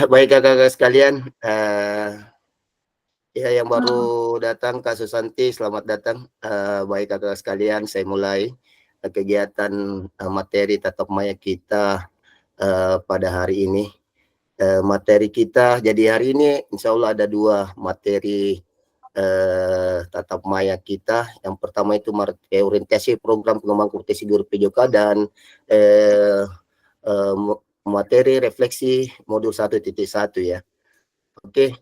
Baik kakak-kakak sekalian, ya yang baru datang Kak Susanti, selamat datang. Baik kakak sekalian, saya mulai kegiatan materi tatap maya kita pada hari ini. Materi kita jadi hari ini insya Allah ada 2 materi tatap maya kita. Yang pertama itu orientasi program pengembangan kompetensi guru PJK dan materi refleksi modul 1.1 ya. Oke,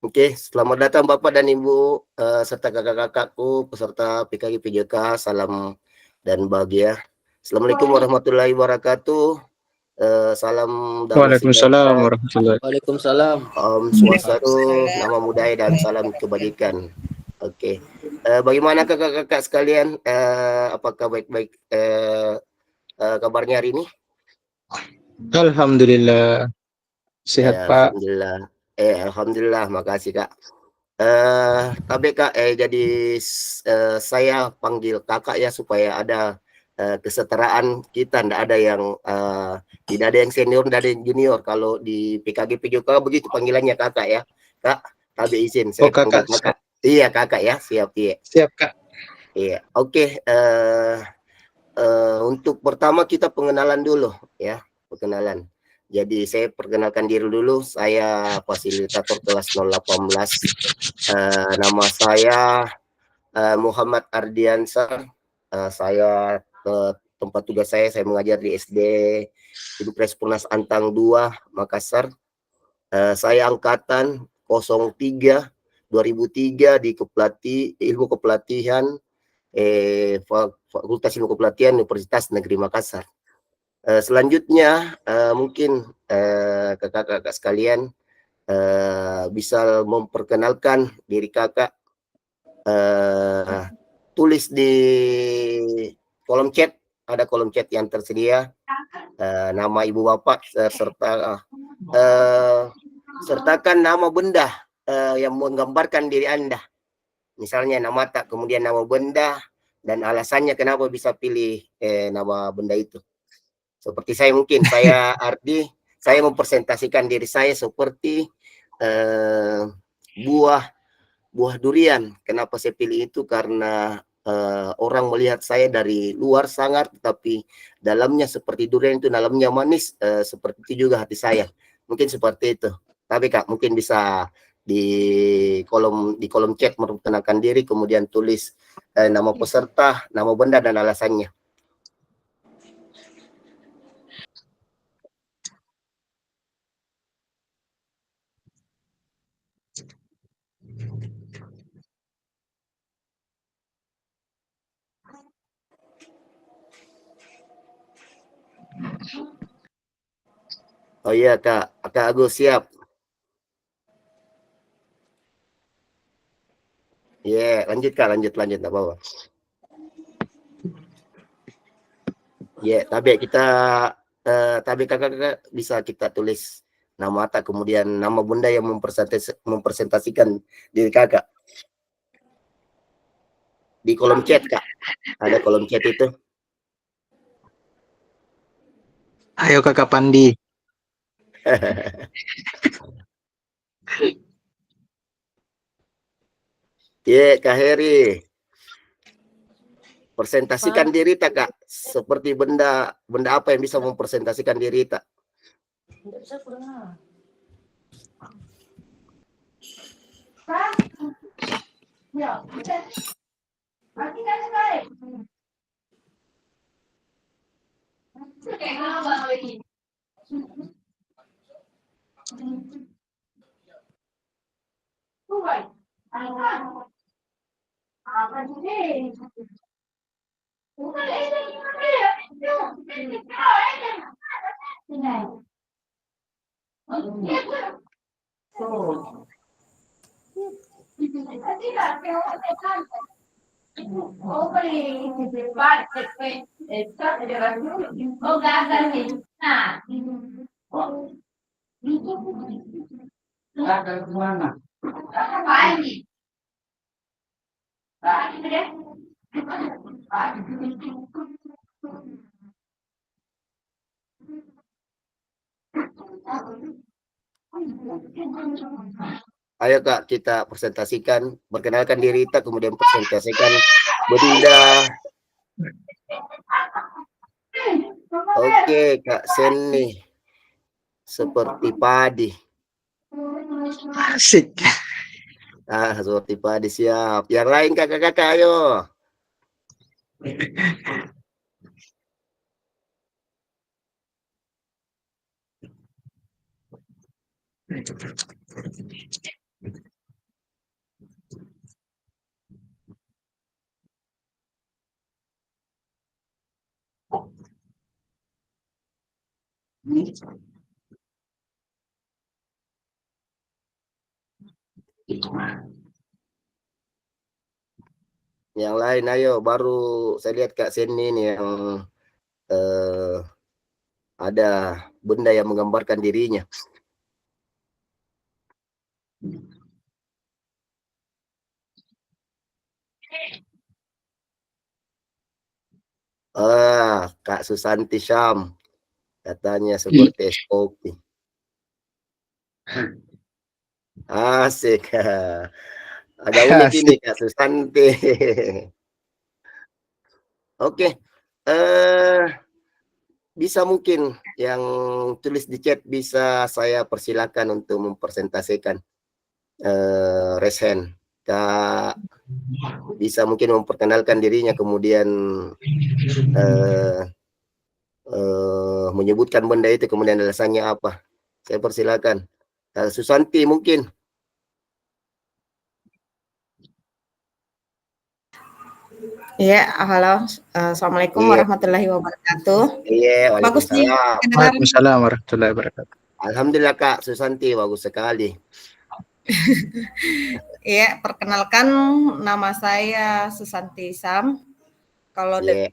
Oke, selamat datang Bapak dan Ibu serta kakak-kakakku peserta PKG PJK, salam dan bahagia. Assalamualaikum warahmatullahi wabarakatuh. Salam damai Waalaikumsalam sejahtera. warahmatullahi. Waalaikumsalam. Om Swastiastu, nama budaya dan salam kebajikan. Oke, bagaimana kakak-kakak sekalian? Apakah baik-baik kabarnya hari ini? Alhamdulillah sehat Pak. Alhamdulillah. Alhamdulillah, makasih Kak. Tapi Kak, jadi saya panggil Kakak ya supaya ada kesetaraan kita, tidak ada yang senior, tidak ada yang junior. Kalau di PKG PJK begitu panggilannya Kakak ya, Kak. Tapi izin saya panggil Kakak. Iya Kakak ya, siap iya. Siap Kak. Iya, oke. Untuk pertama kita pengenalan dulu ya, perkenalan. Jadi saya perkenalkan diri dulu, saya fasilitator kelas 018. Nama saya Muhammad Ardiansah. Saya tempat tugas saya mengajar di SD Impres Purnas Antang 2 Makassar. Saya angkatan 03 2003 di Ilmu Kepelatihan Fakultas Ilmu Kepelatihan Universitas Negeri Makassar. Selanjutnya mungkin kakak-kakak sekalian bisa memperkenalkan diri kakak, tulis di kolom chat, ada kolom chat yang tersedia, nama ibu bapak sertakan nama benda yang menggambarkan diri Anda, misalnya nama tak, kemudian nama benda dan alasannya kenapa bisa pilih nama benda itu. Seperti saya mungkin, saya Ardi, saya mempresentasikan diri saya seperti buah durian. Kenapa saya pilih itu? Karena orang melihat saya dari luar sangar, tetapi dalamnya seperti durian itu, dalamnya manis, seperti itu juga hati saya. Mungkin seperti itu. Tapi Kak, mungkin bisa di kolom chat memperkenalkan diri, kemudian tulis nama peserta, nama benda dan alasannya. Oh iya Kak, Kak Agus siap. Iya, lanjut Kak, lanjut enggak apa-apa. Ya, tapi kakak bisa kita tulis nama tak, kemudian nama benda yang mempresentasikan diri kakak di kolom chat Kak. Ada kolom chat itu. Ayo Kakak Pandi. Kak Heri. Presentasikan diri tak, Kak. Seperti benda apa yang bisa mempresentasikan diri tak? Ayo Kak, kita presentasikan, perkenalkan diri kita, kemudian presentasikan benda. Oke, Kak Seni. Seperti padi. Asik. Seperti padi, siap. Yang lain kakak-kakak, ayo. Yang lain ayo, baru saya lihat Kak Seni nih yang ada benda yang menggambarkan dirinya. Kak Susanti Syam, katanya seperti es kopi. Asik. Agak unik ini Kak Susanti. Oke. Bisa mungkin yang tulis di chat bisa saya persilakan untuk mempresentasikan Resen. Kak bisa mungkin memperkenalkan dirinya, kemudian menyebutkan benda itu, kemudian alasannya apa. Saya persilakan. Susanti mungkin. Iya, halo. Assalamualaikum warahmatullahi wabarakatuh. Iya, Bagus nih. Waalaikumsalam warahmatullahi wabarakatuh. Alhamdulillah Kak Susanti, bagus sekali. Iya, perkenalkan nama saya Susanti Sam. Kalau di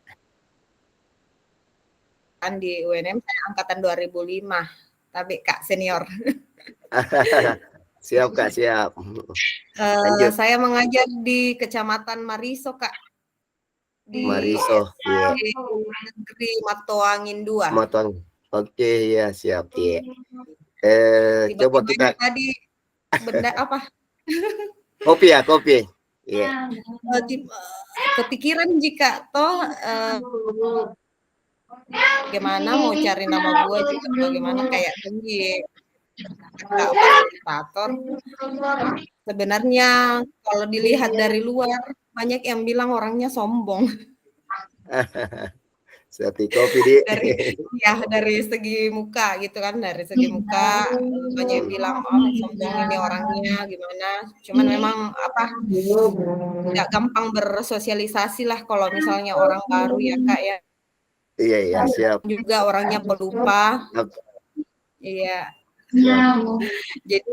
UNM saya angkatan 2005, tapi Kak senior. Siap Kak, siap. Saya mengajar di Kecamatan Mariso, Kak. Di Mariso, ya. Di negeri Matoangin 2. Matoangin. Oke, ya siap. Ya. Coba kita tadi benda apa? Kopi ya, kopi. Iya. Kepikiran jika toh gimana mau cari nama gua juga bagaimana kayak tinggi Kak fasilitator. Sebenarnya kalau dilihat dari luar banyak yang bilang orangnya sombong. Seperti kopi di dari segi muka gitu kan, dari segi muka banyak yang bilang sombong ini orangnya gimana. Cuman memang nggak gampang bersosialisasi lah kalau misalnya orang baru ya Kak ya. Iya, siap. Juga orangnya pelupa. Iya. Jadi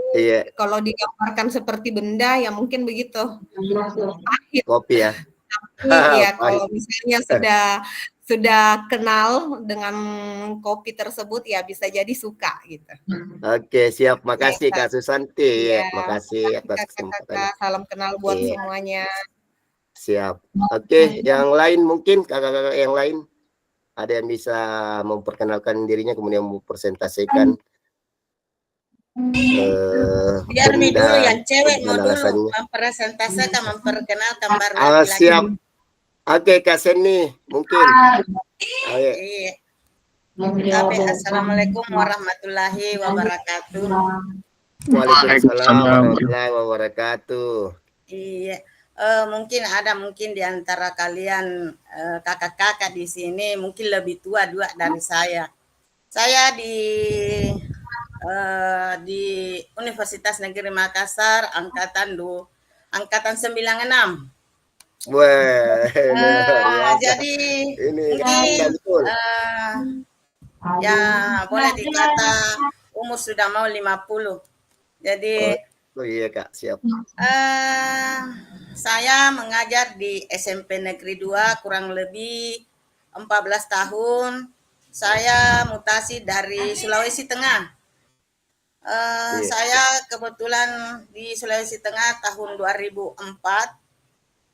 kalau digambarkan seperti benda ya mungkin begitu. Pahit. Kopi ya. Tapi ya kalau misalnya sudah kenal dengan kopi tersebut ya bisa jadi suka gitu. Oke, siap. Makasih Kak Susanti. Ya, makasih atas kesempatan. Salam kenal buat semuanya. Siap. Oke, yang lain mungkin kakak-kakak yang lain ada yang bisa memperkenalkan dirinya kemudian mempresentasikan biar dulu yang cewek mau dulu mempresentasikan, memperkenalkan baru laki-laki. Siap. Oke, Kak Seni, mungkin. Ayo. Iya. Assalamualaikum warahmatullahi wabarakatuh. Waalaikumsalam warahmatullahi wabarakatuh. Iya, mungkin di antara kalian kakak-kakak di sini mungkin lebih tua dua dari saya. Saya di Universitas Negeri Makassar angkatan 96. Wah, jadi ini mungkin betul. Ya boleh dikata umur sudah mau 50. Jadi oh iya Kak, siap. Saya mengajar di SMP Negeri 2 kurang lebih 14 tahun. Saya mutasi dari Sulawesi Tengah. Saya kebetulan di Sulawesi Tengah tahun 2004,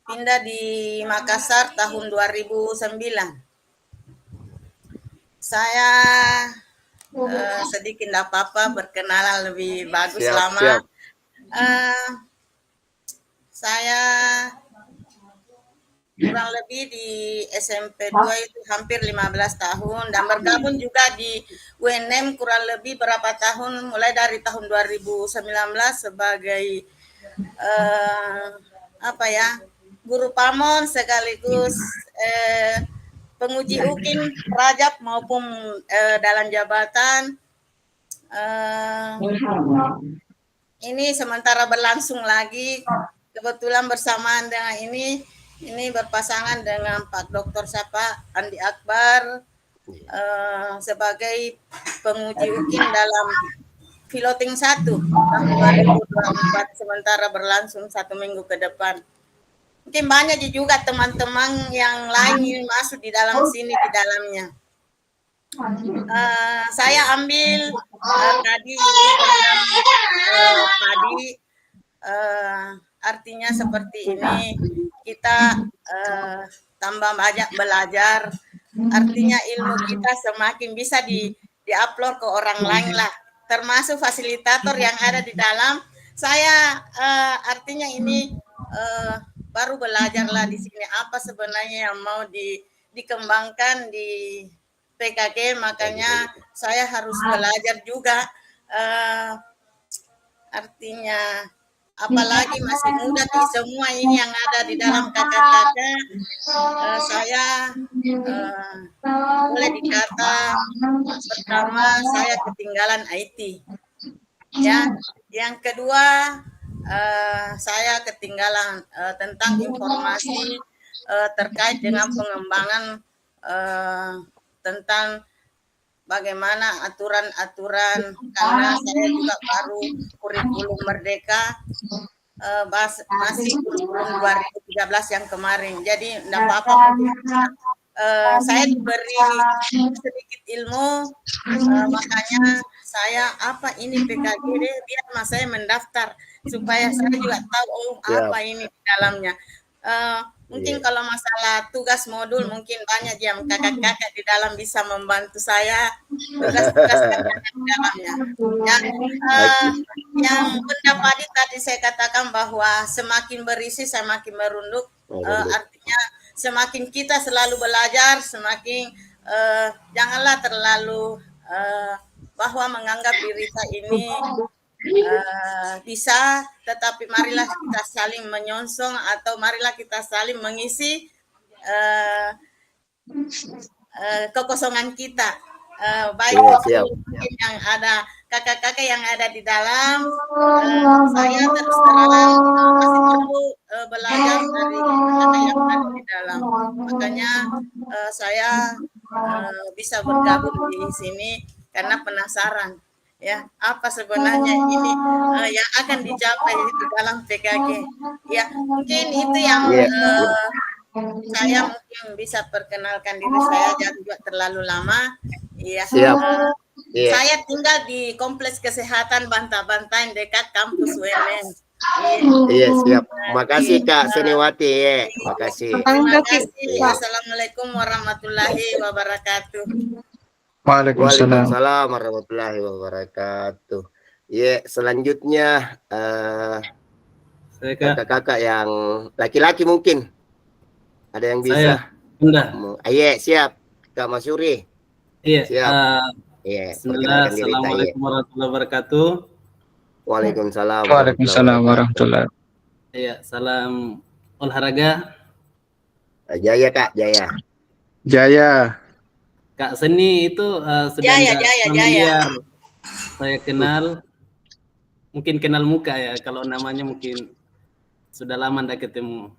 pindah di Makassar tahun 2009. Saya sedikit tidak apa-apa berkenalan lebih bagus lama. Saya kurang lebih di SMP 2 itu hampir 15 tahun dan bergabung juga di UNM kurang lebih berapa tahun, mulai dari tahun 2019 sebagai guru pamon sekaligus penguji UKIM Rajab maupun dalam jabatan. Ini sementara berlangsung lagi, kebetulan bersamaan dengan ini berpasangan dengan Pak Dr. Sapa Andi Akbar sebagai penguji UKIM dalam piloting 1 tahun 2024, sementara berlangsung 1 minggu ke depan. Mungkin banyak juga teman-teman yang lain yang masuk di dalam sini di dalamnya. Saya ambil tadi padi, artinya seperti ini, kita tambah banyak belajar, artinya ilmu kita semakin bisa di-upload ke orang lain lah, termasuk fasilitator yang ada di dalam. Saya artinya ini baru belajar lah di sini apa sebenarnya yang mau dikembangkan di PKG, makanya saya harus belajar juga. Artinya apalagi masih muda nih semua ini yang ada di dalam kakak-kakak, saya boleh dikata pertama saya ketinggalan IT. Ya, yang kedua saya ketinggalan tentang informasi terkait dengan pengembangan tentang bagaimana aturan-aturan, karena saya juga baru kurikulum Merdeka, masih kurikulum 2013 yang kemarin. Jadi tidak apa-apa, saya diberi sedikit ilmu, makanya saya ini PKG deh, biar mas saya mendaftar supaya saya juga tahu apa ini di dalamnya. Mungkin kalau masalah tugas modul mungkin banyak yang kakak-kakak di dalam bisa membantu saya tugas-tugas di dalamnya. Yang pendapat tadi saya katakan bahwa semakin berisi semakin merunduk, artinya semakin kita selalu belajar, semakin janganlah terlalu bahwa menganggap diri kita ini bisa, tetapi marilah kita saling menyongsong atau marilah kita saling mengisi kekosongan kita. Baik mungkin yang ada kakak-kakak yang ada di dalam, saya terus terang masih perlu belajar dari kakak yang ada di dalam. Makanya saya bisa bergabung di sini karena penasaran. Ya, apa sebenarnya ini yang akan dicapai di dalam PKG? Ya, mungkin itu yang saya mungkin bisa perkenalkan diri saya, jangan juga terlalu lama. Iya. Saya tinggal di Kompleks Kesehatan Banta-Bantain dekat kampus UNM. Iya, siap. Makasih Kak Seniwati ya. Makasih. Terima kasih. Assalamualaikum warahmatullahi wabarakatuh. Waalaikumsalam warahmatullahi wabarakatuh. Ya, selanjutnya kakak-kakak yang laki-laki mungkin. Ada yang Saya, bisa? Bunda. Iya, siap. Kak Masyuri. Iya. Siap. Iya, Bismillah. perkenalkan diri, Kak. Iya. Assalamualaikum warahmatullahi wabarakatuh. Waalaikumsalam warahmatullahi Waalaikumsalam wabarakatuh. warahmatullahi. Iya, salam olahraga. Jaya, Kak, Jaya. Jaya. Kak Seni itu sudah Jaya, enggak Jaya, Jaya. familiar. Saya kenal, mungkin kenal muka ya. Kalau namanya mungkin sudah lama enggak ketemu.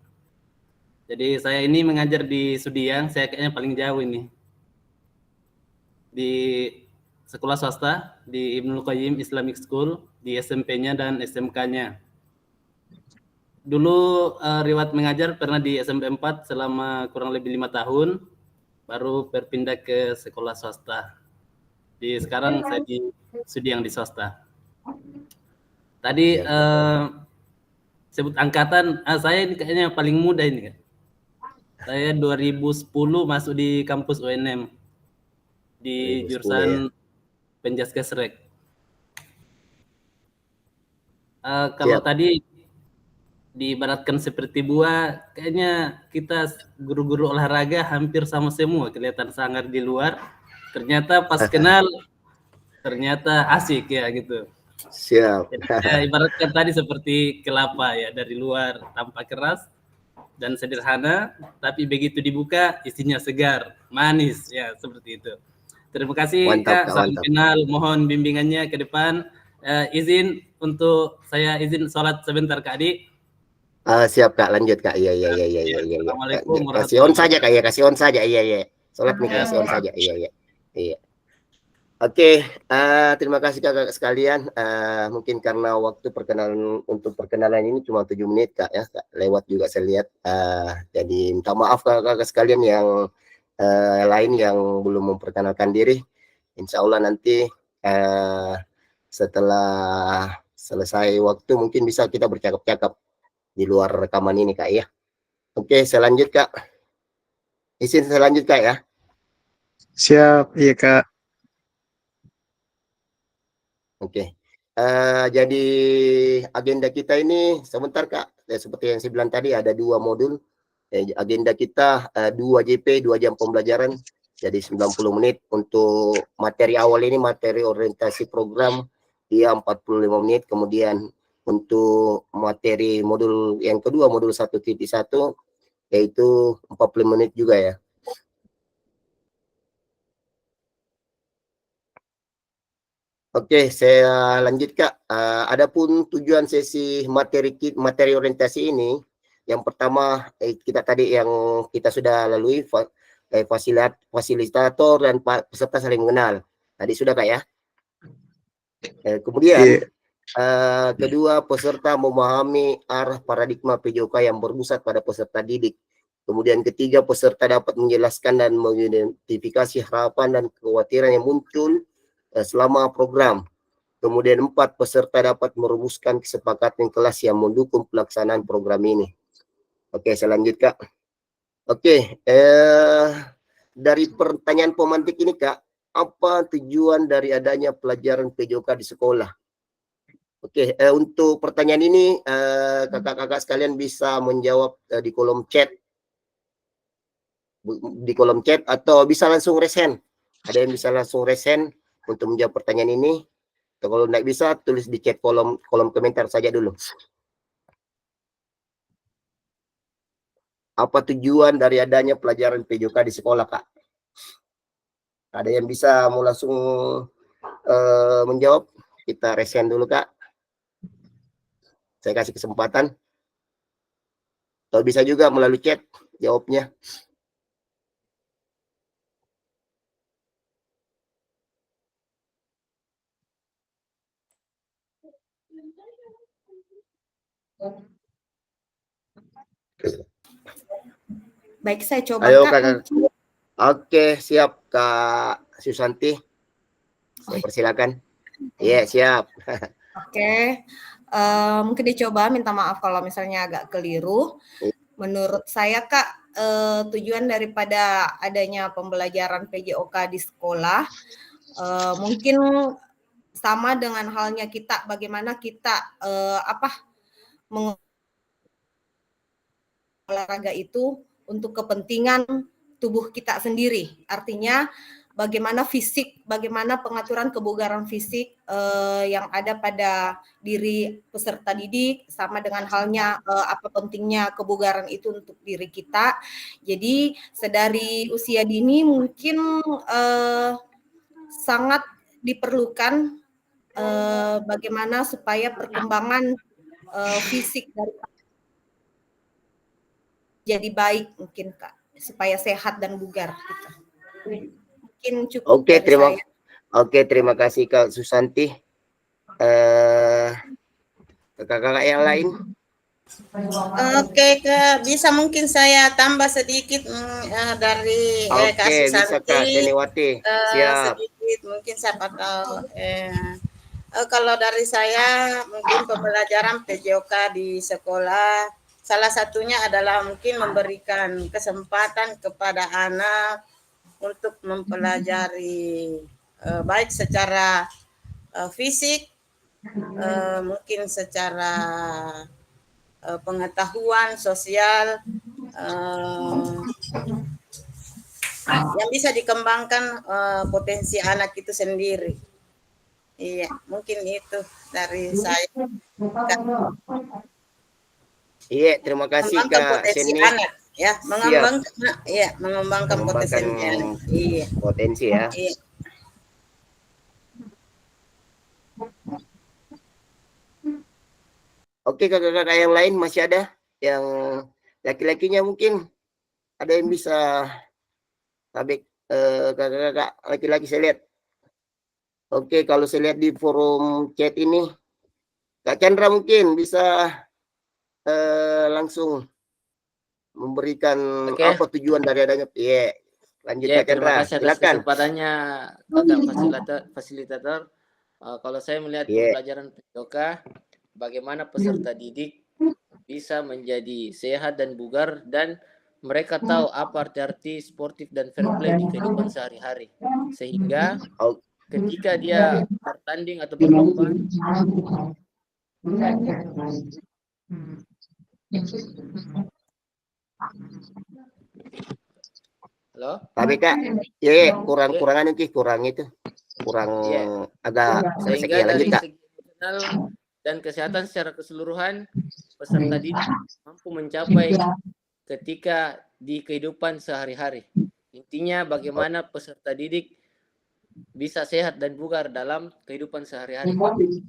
Jadi saya ini mengajar di Sudiang, saya kayaknya paling jauh ini. Di sekolah swasta, di Ibnul Qayyim Islamic School, di SMP-nya dan SMK-nya. Dulu riwayat mengajar pernah di SMP 4 selama kurang lebih 5 tahun, baru berpindah ke sekolah swasta. Sekarang saya di Sudiang di swasta. Tadi sebut angkatan, saya ini kayaknya paling muda ini kan. Saya 2010 masuk di kampus UNM di 2010 jurusan ya. Penjaskesrek. Kalau Siap. tadi diibaratkan seperti buah, kayaknya kita guru-guru olahraga hampir sama semua, kelihatan sangar di luar. Ternyata pas kenal, ternyata asik ya gitu. Siap. Jadi, ibaratkan tadi seperti kelapa ya, dari luar tampak keras dan sederhana, tapi begitu dibuka isinya segar, manis ya, seperti itu. Terima kasih Mantap, Kak, Kak, salam mantap. kenal, mohon bimbingannya ke depan. Izin untuk saya izin sholat sebentar Kak Adi. Siap, Kak, lanjut, Kak. Iya. Assalamualaikum Kasih on warahmatullahi saja, Kak, ya. wabarakatuh. Kasih on saja. Iya. Sholat nih, kasih on saja. Iya. Oke, terima kasih Kakak sekalian. Mungkin karena waktu untuk perkenalan ini cuma 7 menit, Kak, ya. Lewat juga saya lihat. Jadi minta maaf Kakak sekalian yang lain yang belum memperkenalkan diri. Insya Allah nanti setelah selesai waktu mungkin bisa kita bercakap-cakap di luar rekaman ini, Kak, ya. Oke, saya lanjut, Kak. Izin saya lanjut, Kak, ya. Siap, iya Kak. Oke. Jadi agenda kita ini sebentar, Kak. Seperti yang saya bilang tadi ada 2 modul. Agenda kita 2 JP, 2 jam pembelajaran. Jadi 90 menit untuk materi awal ini, materi orientasi program, dia 45 menit. Kemudian untuk materi modul yang kedua, modul 1.1, yaitu 40 menit juga ya. Oke, saya lanjut, Kak. Adapun tujuan sesi materi orientasi ini, yang pertama kita tadi yang kita sudah lalui fasilitator dan peserta saling mengenal. Tadi sudah, Kak, ya. Kemudian kedua, peserta memahami arah paradigma PJOK yang berpusat pada peserta didik. Kemudian ketiga, peserta dapat menjelaskan dan mengidentifikasi harapan dan kekhawatiran yang muncul selama program. Kemudian 4, peserta dapat merumuskan kesepakatan kelas yang mendukung pelaksanaan program ini. Oke, saya lanjut, Kak. Oke, dari pertanyaan pemantik ini, Kak, apa tujuan dari adanya pelajaran PJOK di sekolah? Oke, untuk pertanyaan ini kakak-kakak sekalian bisa menjawab di kolom chat. Atau bisa langsung raise hand. Ada yang bisa langsung raise hand untuk menjawab pertanyaan ini. Kalau tidak bisa, tulis di chat kolom komentar saja dulu. Apa tujuan dari adanya pelajaran PJOK di sekolah, Kak? Ada yang bisa mau langsung menjawab? Kita raise hand dulu, Kak. Saya kasih kesempatan. Atau bisa juga melalui chat jawabnya. Baik, saya coba, Ayo, Kak. Kak. Oke, siap, Kak Susanti. Saya persilakan. Iya, siap. Oke. Mungkin dicoba, minta maaf kalau misalnya agak keliru. Menurut saya, Kak, tujuan daripada adanya pembelajaran PJOK di sekolah mungkin sama dengan halnya kita, bagaimana kita olahraga itu untuk kepentingan tubuh kita sendiri. Artinya bagaimana pengaturan kebugaran fisik yang ada pada diri peserta didik, sama dengan halnya apa pentingnya kebugaran itu untuk diri kita. Jadi sedari usia dini mungkin sangat diperlukan bagaimana supaya perkembangan fisik dari jadi baik mungkin Kak, supaya sehat dan bugar gitu. Mungkin cukup Oke, dari saya. terima kasih Kak Susanti. Kakak-kakak yang lain? Oke, bisa mungkin saya tambah sedikit dari Kak Oke, bisa Kak Susanti. Seniwati. Siap. Sedikit mungkin siapa tahu. Kalau dari saya mungkin pembelajaran PJOK di sekolah salah satunya adalah mungkin memberikan kesempatan kepada anak untuk mempelajari baik secara fisik, mungkin secara pengetahuan sosial yang bisa dikembangkan potensi anak itu sendiri. Iya, mungkin itu dari saya. Iya, terima kasih Mengembangkan Kak potensi Seni. anak, ya, mengembangkan potensi anak. Iya. Potensi ya. Iya. Oke, kakak-kakak yang lain masih ada yang laki-lakinya mungkin ada yang bisa tabik kakak-kakak laki-laki saya lihat. Oke, kalau saya lihat di forum chat ini Kak Chandra mungkin bisa langsung memberikan apa tujuan dari adanya. Iya, lanjut Kak Terima Chandra. kasih atas Silakan. kesempatannya Kakak fasilitator. Kalau saya melihat pembelajaran PJOK, bagaimana peserta didik bisa menjadi sehat dan bugar dan mereka tahu apa arti sportif dan fair play di kehidupan sehari-hari. Sehingga ketika dia bertanding atau berlomba, halo? Tapi Kak, kurang itu. Kurang agak Sehingga lanjut dari Kak. segi emosional dan kesehatan secara keseluruhan peserta didik mampu mencapai ketika di kehidupan sehari-hari. Intinya bagaimana peserta didik bisa sehat dan bugar dalam kehidupan sehari-hari.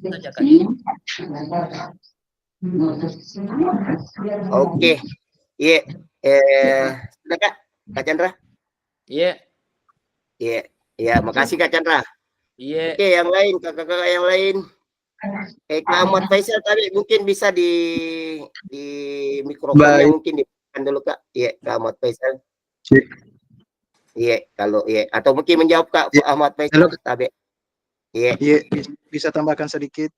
Saja Kak. Oke. Iya. Sudah Kak Chandra? Iya. Iya, makasih Kak Chandra. Iya. Oke, yang lain, kakak-kakak yang lain. Kak Ahmad Faisal tadi mungkin bisa di mikrofonnya mungkin ditekan dulu Kak. Iya, Kak Ahmad Faisal. Iya, kalau atau mungkin menjawab Kak Ahmad Faisal tadi. Iya. Bisa tambahkan sedikit.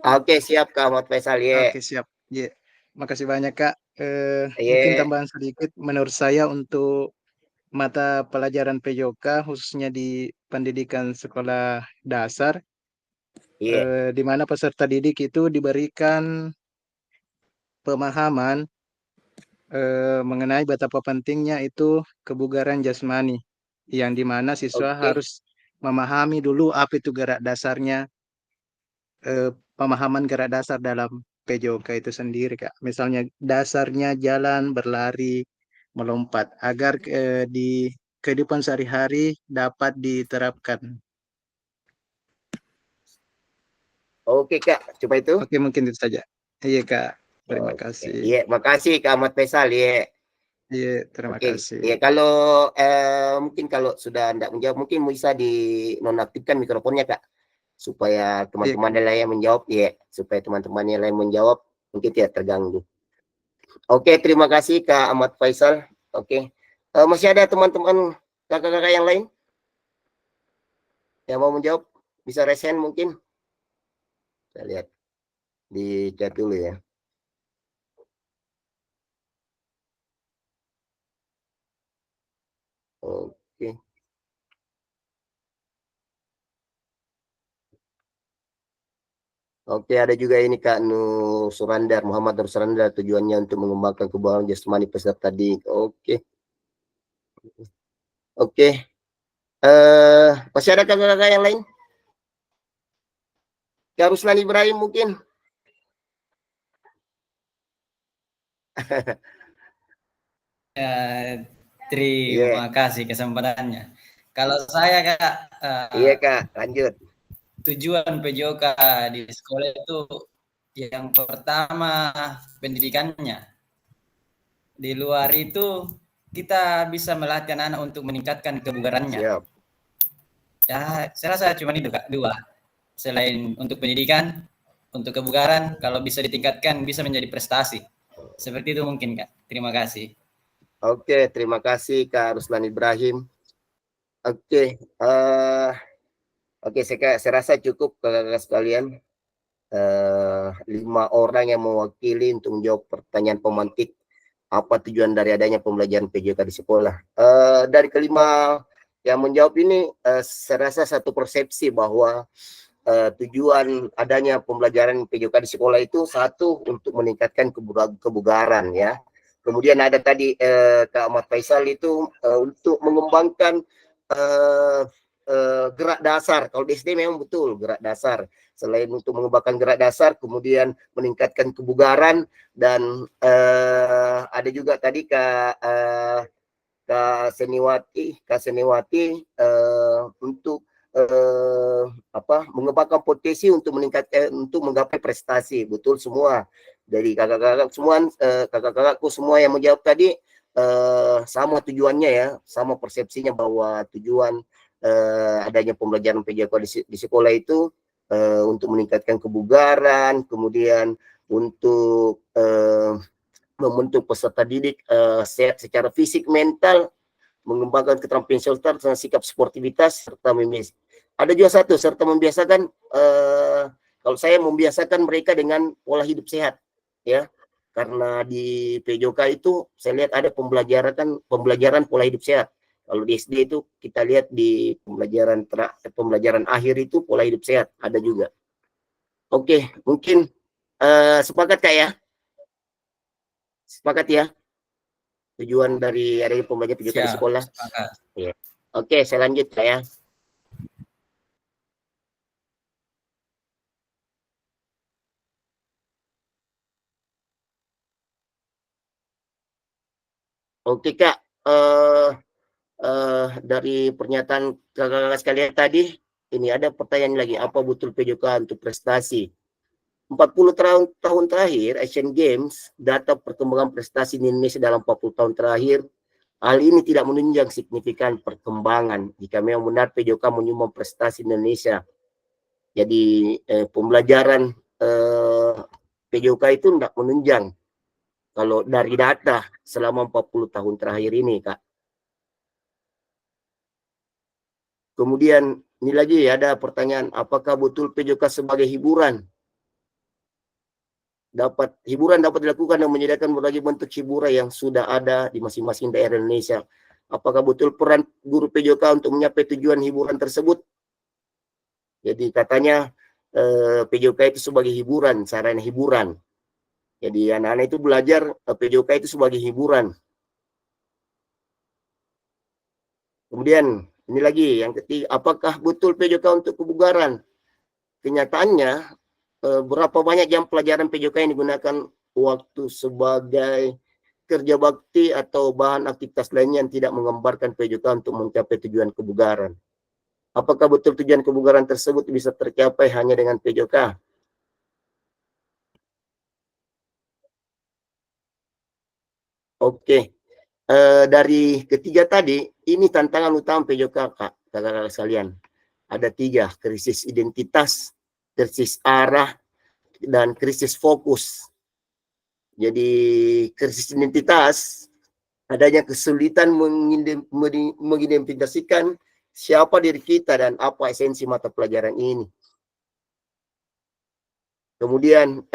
Oke, siap Kak Ahmad Faisal. Iya. Oke, siap. Iya. Makasih banyak Kak. Mungkin tambahan sedikit menurut saya untuk mata pelajaran PJOK khususnya di pendidikan sekolah dasar, di mana peserta didik itu diberikan pemahaman mengenai betapa pentingnya itu kebugaran jasmani, yang dimana siswa harus memahami dulu apa itu gerak dasarnya, pemahaman gerak dasar dalam PJOK itu sendiri Kak. Misalnya dasarnya jalan, berlari, melompat, agar di kehidupan sehari-hari dapat diterapkan. Oke Kak, coba itu. Oke, mungkin itu saja. Iya Kak, terima kasih. Iya, makasih Kak Ahmad Faisal. Iya. Iya, terima kasih. Iya, kalau mungkin kalau sudah tidak menjawab, mungkin bisa dinonaktifkan mikrofonnya Kak, supaya teman-teman yang lain menjawab. Iya, supaya teman-teman yang lain menjawab mungkin tidak terganggu. Oke, terima kasih Kak Ahmad Faisal. Oke, masih ada teman-teman kakak-kakak yang lain yang mau menjawab, bisa resen mungkin. Saya lihat di chat dulu ya. Oke. Oke, ada juga ini Kak Surandar, Muhammad Nur Surandar, tujuannya untuk mengembangkan kebugaran jasmani peserta didik. Oke. Oke. Masih ada kakak-kakak yang lain? Kak Ruslan Ibrahim mungkin. Terima kasih kesempatannya. Kalau saya Kak, Iya Kak, lanjut. tujuan PJOK di sekolah itu yang pertama pendidikannya. Di luar itu kita bisa melatih anak-anak untuk meningkatkan kebugarannya. Siap. Ya, saya rasa cuma itu Kak, dua. Selain untuk pendidikan, untuk kebugaran, kalau bisa ditingkatkan bisa menjadi prestasi. Seperti itu mungkin Kak. Terima kasih. Oke, terima kasih Kak Ruslan Ibrahim. Oke, saya rasa cukup kakak-kakak sekalian. 5 orang yang mewakili untuk menjawab pertanyaan pemantik apa tujuan dari adanya pembelajaran PJOK di sekolah. Dari kelima yang menjawab ini, saya rasa satu persepsi bahwa tujuan adanya pembelajaran PJOK di sekolah itu satu untuk meningkatkan kebugaran ya. Kemudian ada tadi Kak Ahmad Faisal itu untuk mengembangkan gerak dasar. Kalau di SD memang betul gerak dasar. Selain untuk mengembangkan gerak dasar, kemudian meningkatkan kebugaran dan ada juga tadi Kak Seniwati untuk mengembangkan potensi untuk meningkatkan untuk menggapai prestasi. Betul semua dari kakak-kakak semua, kakak-kakakku semua yang menjawab tadi sama tujuannya ya, sama persepsinya bahwa tujuan adanya pembelajaran PJOK di sekolah itu untuk meningkatkan kebugaran, kemudian untuk membentuk peserta didik sehat secara fisik, mental, mengembangkan keterampilan sosial dan sikap sportivitas, serta ada juga satu, serta membiasakan kalau saya membiasakan mereka dengan pola hidup sehat ya, karena di PJOK itu saya lihat ada pembelajaran pola hidup sehat. Kalau di SD itu kita lihat di pembelajaran akhir itu pola hidup sehat ada juga. Oke, mungkin sepakat Kak ya? Sepakat ya? Tujuan dari adanya pembelajaran PJOK di sekolah. Ya. Oke, saya lanjut Kak ya. Oke Kak, dari pernyataan kakak-kakak sekalian tadi, ini ada pertanyaan lagi, apa betul PJOK untuk prestasi? 40 tahun terakhir Asian Games, data perkembangan prestasi di Indonesia dalam 40 tahun terakhir, hal ini tidak menunjang signifikan perkembangan jika memang benar PJOK menyumbang prestasi Indonesia. Jadi pembelajaran PJOK itu tidak menunjang kalau dari data selama 40 tahun terakhir ini, Kak. Kemudian ini lagi ada pertanyaan, apakah betul PJOK sebagai hiburan? Hiburan dapat dilakukan dan menyediakan berbagai bentuk hiburan yang sudah ada di masing-masing daerah Indonesia. Apakah betul peran guru PJOK untuk mencapai tujuan hiburan tersebut? Jadi katanya PJOK itu sebagai hiburan, sarana hiburan. Jadi anak-anak itu belajar PJOK itu sebagai hiburan. Kemudian ini lagi yang ketiga, apakah betul PJOK untuk kebugaran? Kenyataannya berapa banyak jam pelajaran PJOK yang digunakan waktu sebagai kerja bakti atau bahan aktivitas lainnya yang tidak menggambarkan PJOK untuk mencapai tujuan kebugaran. Apakah betul tujuan kebugaran tersebut bisa tercapai hanya dengan PJOK? Oke, dari ketiga tadi, ini tantangan utama PJOK, kakak-kakak sekalian. Ada 3, krisis identitas, krisis arah, dan krisis fokus. Jadi krisis identitas, adanya kesulitan mengidentifikasikan siapa diri kita dan apa esensi mata pelajaran ini. Kemudian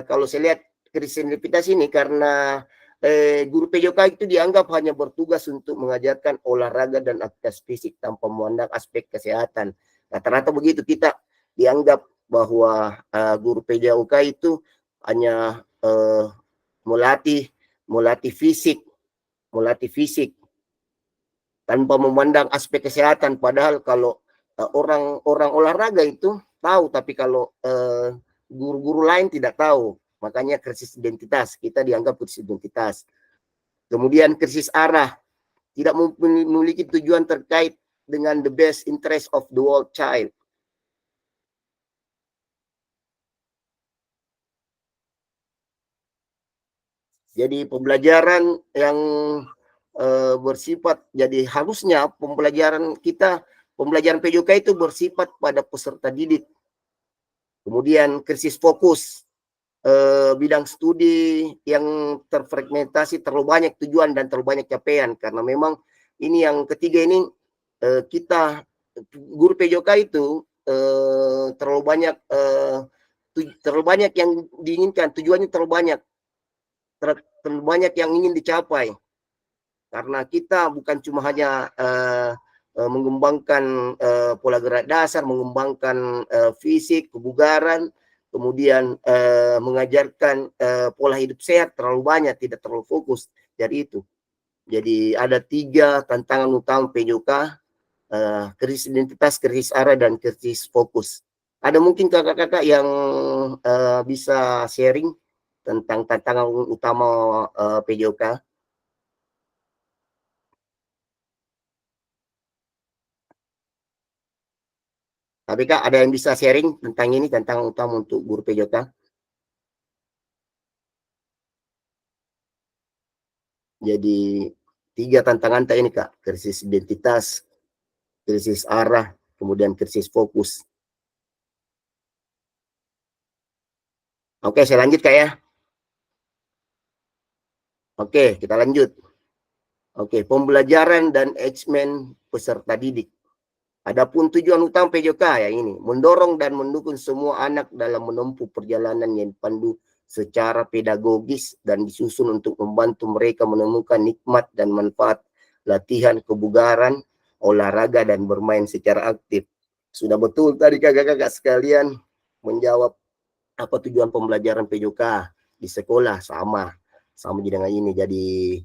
kalau saya lihat krisis identitas ini karena guru PJOK itu dianggap hanya bertugas untuk mengajarkan olahraga dan aktivitas fisik tanpa memandang aspek kesehatan. Rata-rata begitu kita dianggap bahwa guru PJOK itu hanya melatih fisik tanpa memandang aspek kesehatan. Padahal kalau orang olahraga itu tahu, tapi kalau guru-guru lain tidak tahu. Makanya krisis identitas, kita dianggap krisis identitas. Kemudian krisis arah, tidak memiliki tujuan terkait dengan the best interest of the whole child. Jadi pembelajaran yang bersifat, jadi harusnya pembelajaran PJOK itu bersifat pada peserta didik. Kemudian krisis fokus, bidang studi yang terfragmentasi, terlalu banyak tujuan dan terlalu banyak capaian. Karena memang ini yang ketiga ini, kita guru PJOK itu terlalu banyak yang diinginkan, tujuannya terlalu banyak yang ingin dicapai. Karena kita bukan cuma hanya mengembangkan pola gerak dasar, mengembangkan fisik, kebugaran, kemudian mengajarkan pola hidup sehat, terlalu banyak, tidak terlalu fokus dari itu. Jadi ada 3 tantangan utama PJOK, krisis identitas, krisis arah, dan krisis fokus. Ada mungkin kakak-kakak yang bisa sharing tentang tantangan utama PJOK? Tapi Kak, ada yang bisa sharing tentang ini, tantangan utama untuk guru PJOK? Jadi 3 tantangan ini Kak, krisis identitas, krisis arah, kemudian krisis fokus. Oke, saya lanjut Kak ya. Oke, kita lanjut. Oke, pembelajaran dan engagement peserta didik. Adapun tujuan utama PJOK ya ini, mendorong dan mendukung semua anak dalam menempuh perjalanan yang dipandu secara pedagogis dan disusun untuk membantu mereka menemukan nikmat dan manfaat latihan kebugaran, olahraga, dan bermain secara aktif. Sudah betul tadi kakak-kakak sekalian menjawab apa tujuan pembelajaran PJOK di sekolah, sama dengan ini. Jadi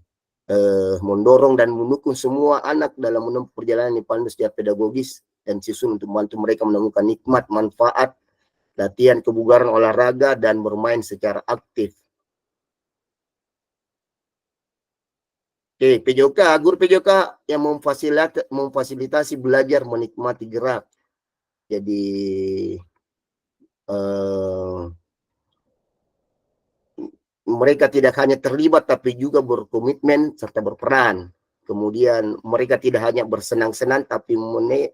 mendorong dan mendukung semua anak dalam menempuh perjalanan yang pandu secara pedagogis dan disusun untuk membantu mereka menemukan nikmat, manfaat, latihan kebugaran, olahraga, dan bermain secara aktif. Oke, PJOK, guru PJOK yang memfasilitasi belajar menikmati gerak. Jadi mereka tidak hanya terlibat tapi juga berkomitmen serta berperan. Kemudian mereka tidak hanya bersenang-senang tapi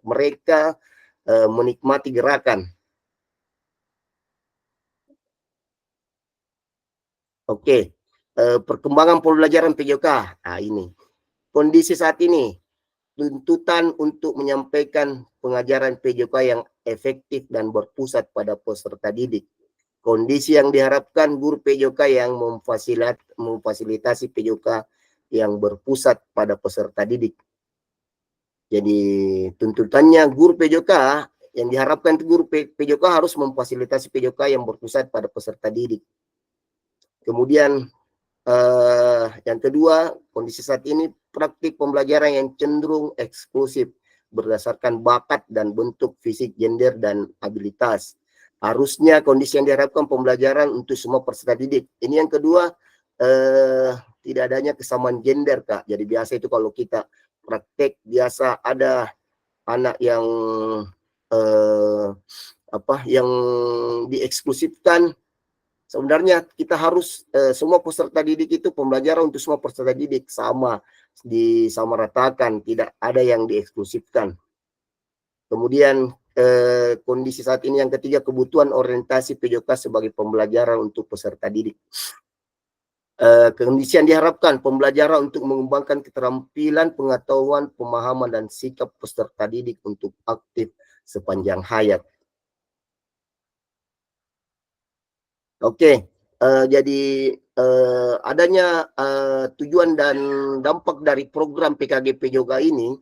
mereka menikmati gerakan. Oke, perkembangan pembelajaran PJOK. Nah, ini kondisi saat ini, tuntutan untuk menyampaikan pengajaran PJOK yang efektif dan berpusat pada peserta didik. Kondisi yang diharapkan guru PJOK yang memfasilitasi PJOK yang berpusat pada peserta didik. Jadi tuntutannya guru PJOK yang diharapkan guru PJOK harus memfasilitasi PJOK yang berpusat pada peserta didik. Kemudian yang kedua, kondisi saat ini praktik pembelajaran yang cenderung eksklusif berdasarkan bakat dan bentuk fisik, gender, dan abilitas. Harusnya kondisi yang diharapkan pembelajaran untuk semua peserta didik. Ini yang kedua, tidak adanya kesamaan gender Kak. Jadi biasa itu kalau kita praktek biasa ada anak yang yang dieksklusifkan. Sebenarnya kita harus semua peserta didik itu pembelajaran untuk semua peserta didik sama, disamaratakan, tidak ada yang dieksklusifkan. Kemudian kondisi saat ini yang ketiga, kebutuhan orientasi PJOK sebagai pembelajaran untuk peserta didik. Kondisi yang diharapkan pembelajaran untuk mengembangkan keterampilan, pengetahuan, pemahaman, dan sikap peserta didik untuk aktif sepanjang hayat. Oke, jadi adanya tujuan dan dampak dari program PKG PJOK ini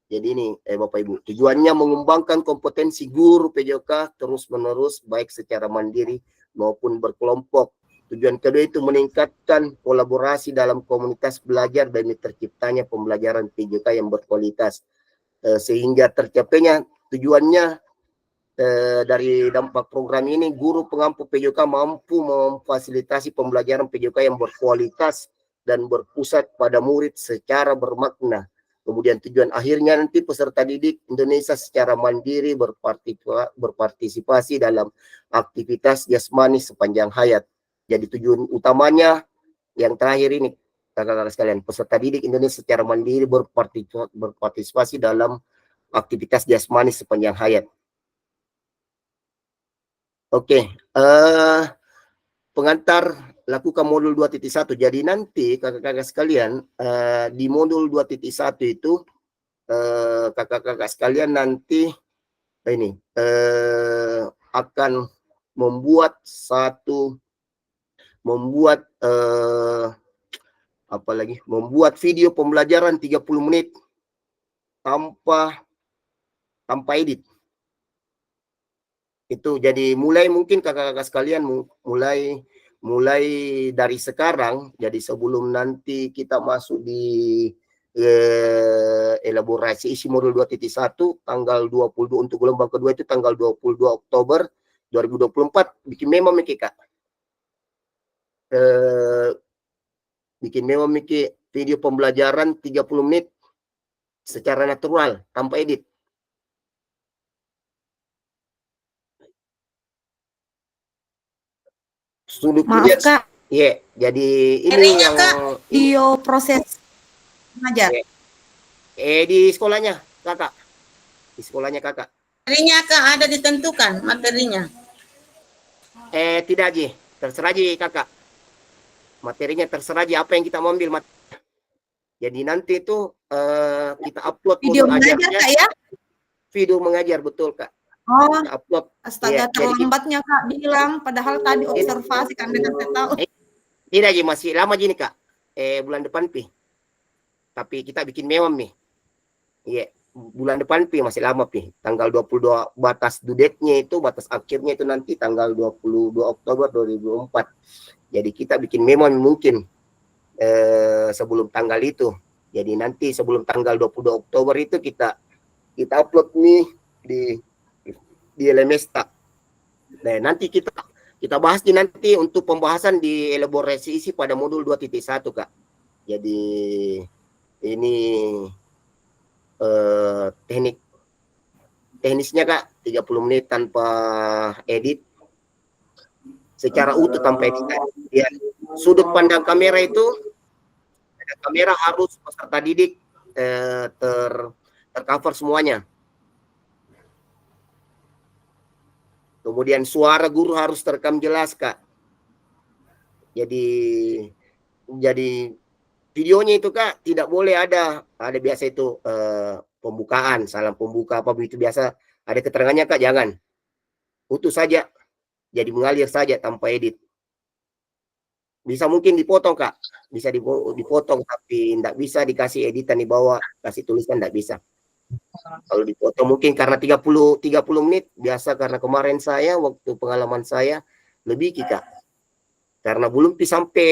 Jadi ini Bapak Ibu, tujuannya mengembangkan kompetensi guru PJOK terus-menerus baik secara mandiri maupun berkelompok. Tujuan kedua itu meningkatkan kolaborasi dalam komunitas belajar demi terciptanya pembelajaran PJOK yang berkualitas. Sehingga tercapainya tujuannya dari dampak program ini, guru pengampu PJOK mampu memfasilitasi pembelajaran PJOK yang berkualitas dan berpusat pada murid secara bermakna. Kemudian tujuan akhirnya nanti peserta didik Indonesia secara mandiri berpartisipasi dalam aktivitas jasmani sepanjang hayat. Jadi tujuan utamanya yang terakhir ini, kakak-kakak sekalian, peserta didik Indonesia secara mandiri berpartisipasi dalam aktivitas jasmani sepanjang hayat. Oke, pengantar lakukan modul 2.1. Jadi nanti kakak-kakak sekalian di modul 2.1 itu kakak-kakak sekalian nanti ini akan membuat membuat video pembelajaran 30 menit tanpa edit. Itu jadi mungkin kakak-kakak sekalian mulai dari sekarang, jadi sebelum nanti kita masuk di elaborasi isi modul 2.1 tanggal 22 untuk gelombang kedua itu tanggal 22 Oktober 2024 bikin memo Kak. Bikin memo video pembelajaran 30 menit secara natural tanpa edit. Maaf Kak. Iya, jadi ini yang video proses mengajar. Di sekolahnya Kakak. Di sekolahnya Kakak. Materinya Kak ada ditentukan materinya. Tidak Ji, terserah Ji Kakak. Materinya terserah Ji apa yang kita mau ambil. Jadi nanti itu kita upload Video mengajar Kak ya? Video mengajar betul Kak. Oh, upload. Astaga, terlambatnya Kak bilang, padahal tadi observasi kan dengan saya tahu. Tidak Ji, masih lama Ji nih Kak. Bulan depan Pi. Tapi kita bikin mewah nih. Iya, bulan depan Pi masih lama Pi. Tanggal 22 batas due date-nya itu, batas akhirnya itu nanti tanggal 22 Oktober 2024. Jadi kita bikin memo mungkin sebelum tanggal itu. Jadi nanti sebelum tanggal 22 Oktober itu kita upload nih di Elemesta. Nah, nanti kita bahas nanti untuk pembahasan di elaborasi isi pada modul 2.1 Kak. Jadi ini teknisnya Kak 30 menit tanpa edit secara utuh tanpa edit. Ya, sudut pandang kamera itu kamera harus peserta didik tercover semuanya. Kemudian suara guru harus terekam jelas Kak. Jadi videonya itu Kak tidak boleh ada biasa itu pembukaan, salam pembuka apa begitu biasa ada keterangannya Kak, jangan. Utuh saja. Jadi mengalir saja tanpa edit. Bisa mungkin dipotong Kak, bisa dipotong tapi tidak bisa dikasih editan di bawah, kasih tulisan tidak bisa. Kalau dipotong mungkin karena 30 menit biasa, karena kemarin saya waktu pengalaman saya lebih Kak. Karena belum sampai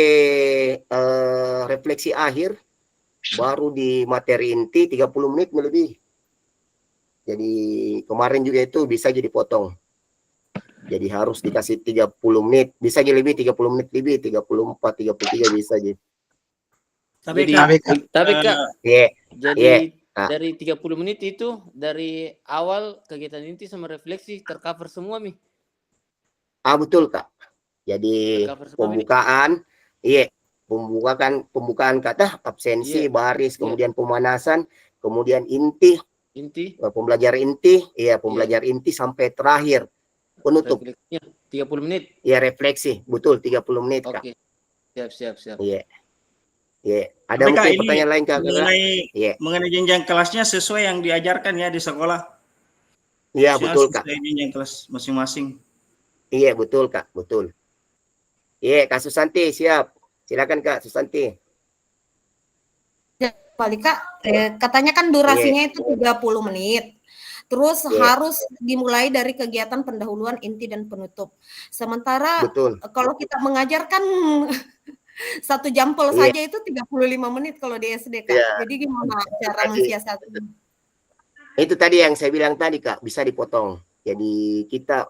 refleksi akhir baru di materi inti 30 menit melebih. Jadi kemarin juga itu bisa jadi potong. Jadi harus dikasih 30 menit, bisa jadi lebih 30 menit lebih, 34, 33 bisa jadi. Tapi Kak, jadi dari 30 menit itu dari awal kegiatan inti sama refleksi tercover semua Mi. Betul Kak. Jadi pembukaan, pembukaan kata absensi, baris, kemudian pemanasan, kemudian inti, pembelajaran inti, pembelajaran inti sampai terakhir penutup. 30 menit. Ya, refleksi, betul 30 menit Kak. Oke. Siap. Iya. Ada mungkin pertanyaan lain Kak? Mengenai jenjang kelasnya sesuai yang diajarkan ya di sekolah. Iya, betul Kak. Sesuai jenjang kelas masing-masing. Iya, betul Kak, betul. Iya, Kak Susanti siap. Silakan Kak Susanti. Kali Kak, katanya kan durasinya itu 30 menit. Terus harus dimulai dari kegiatan pendahuluan, inti, dan penutup. Sementara kalau kita mengajarkan 1 jam saja itu 35 menit kalau di SD, Kak. Jadi gimana cara mensiasatinya? Itu tadi yang saya bilang tadi, Kak, bisa dipotong. Jadi kita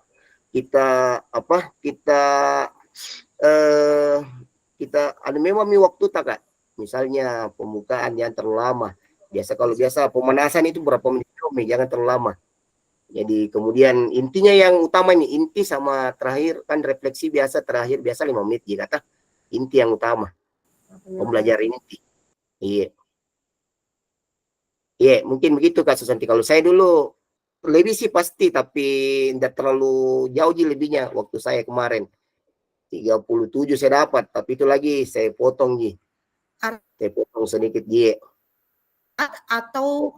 ada memang waktu tak, Kak. Misalnya pembukaan yang terlalu lama. Kalau biasa pemanasan itu berapa menit, jangan terlalu lama. Jadi kemudian intinya yang utama nih, inti sama terakhir kan refleksi biasa 5 menit gitu kata. Inti yang utama. Pembelajaran inti. Iya, mungkin begitu Kak Susanti. Kalau saya dulu lebih sih pasti, tapi tidak terlalu jauh lebihnya waktu saya kemarin. 37 saya dapat, tapi itu lagi saya potong saya potong sedikit atau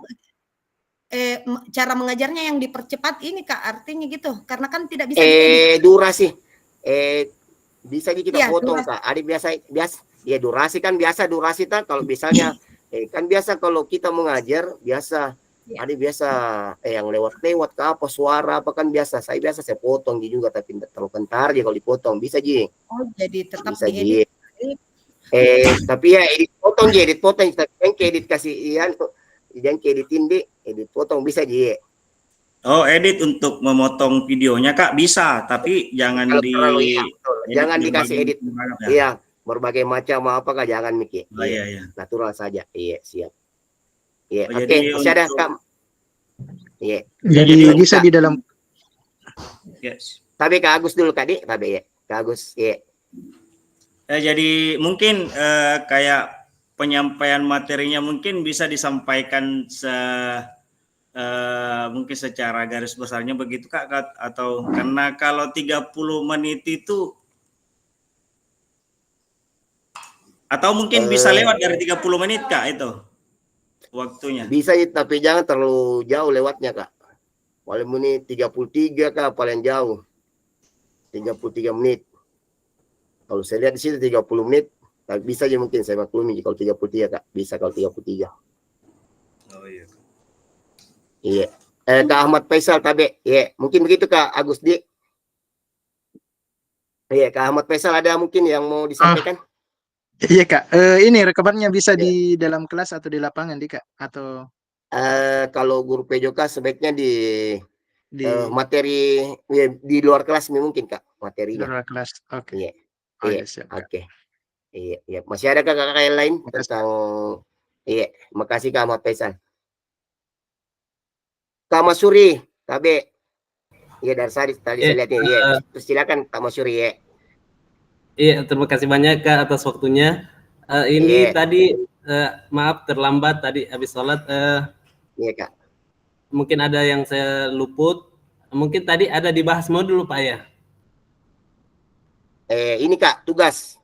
cara mengajarnya yang dipercepat ini Kak, artinya gitu, karena kan tidak bisa durasi bisa kita potong Kak. Ada biasa durasi kan biasa durasi tak kalau misalnya kan biasa kalau kita mengajar biasa ada biasa yang lewat ke apa suara apa kan biasa saya potong juga, tapi tidak terlalu kentar kalau dipotong bisa oh jadi tetap bisa diedit. Tapi ya edit potong yang edit kasih yang editin edit potong bisa Oh, edit untuk memotong videonya Kak bisa, tapi jangan jangan dikasih edit. Iya, berbagai macam apa Kak, jangan mikir. Iya. Natural saja. Iya, siap. Iya, Oh, oke, masih ada Kak. Iya. Jadi bisa di dalam. Yes. Tapi Kak Agus dulu Kak tapi Kak Agus, jadi mungkin kayak penyampaian materinya mungkin bisa disampaikan mungkin secara garis besarnya begitu Kak, atau karena kalau 30 menit itu atau mungkin bisa lewat dari 30 menit Kak itu waktunya. Bisa tapi jangan terlalu jauh lewatnya Kak. Paling menit 33 Kak paling jauh. 33 menit. Kalau saya lihat di situ 30 menit, tapi bisa aja mungkin saya maklumi kalau 33 Kak, bisa kalau 33. Oh iya. Iya. Kak Ahmad Faisal tabe. Iya, mungkin begitu Kak Agus Iya, Kak Ahmad Faisal ada mungkin yang mau disampaikan? Iya Kak, ini rekamannya bisa di dalam kelas atau di lapangan Kak? Atau kalau guru PJK sebaiknya di materi di luar kelas mungkin Kak materinya. Luar kelas, oke. Iya. Iya, siap, oke. Iya. Masih ada kakak yang lain tentang makasih Kak Ahmad Faisal. Kak Masuri, tabe. Iya dari tadi saya lihat ini. Terus silakan Kak Masuri Iya, terima kasih banyak Kak atas waktunya. Ini tadi maaf terlambat tadi habis sholat. Iya Kak. Mungkin ada yang saya luput. Mungkin tadi ada dibahas modul Pak ya. Ini Kak tugas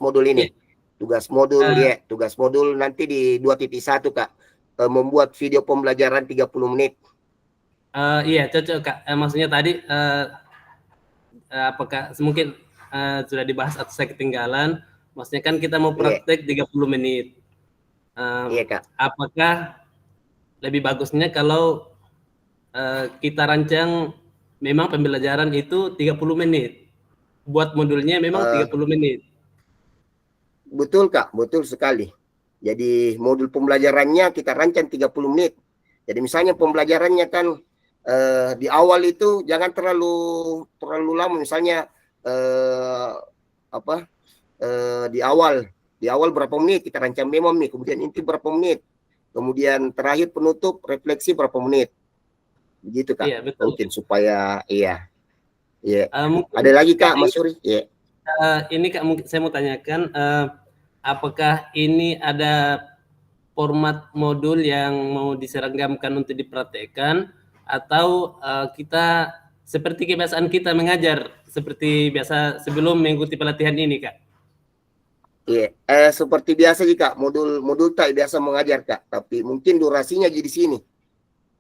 modul ini. Tugas modul nanti di 2.1 Kak. Membuat video pembelajaran 30 menit. Iya cocok Kak. Maksudnya tadi apakah mungkin sudah dibahas atau saya ketinggalan? Maksudnya kan kita mau praktek 30 menit. Iya Kak. Apakah lebih bagusnya kalau kita rancang memang pembelajaran itu 30 menit? Buat modulnya memang 30 menit. Betul Kak, betul sekali. Jadi modul pembelajarannya kita rancang 30 menit. Jadi misalnya pembelajarannya kan di awal itu jangan terlalu lama. Misalnya di awal berapa menit kita rancang memang nih, kemudian inti berapa menit, kemudian terakhir penutup refleksi berapa menit. Begitu Kak. Iya, betul. Mungkin supaya ada lagi Kak Mas Suri? Ini Kak mungkin saya mau tanyakan apakah ini ada format modul yang mau diseragamkan untuk dipraktekkan atau kita seperti kebiasaan kita mengajar seperti biasa sebelum mengikuti pelatihan ini Kak? Iya, seperti biasa sih Kak, modul tak biasa mengajar Kak, tapi mungkin durasinya di sini.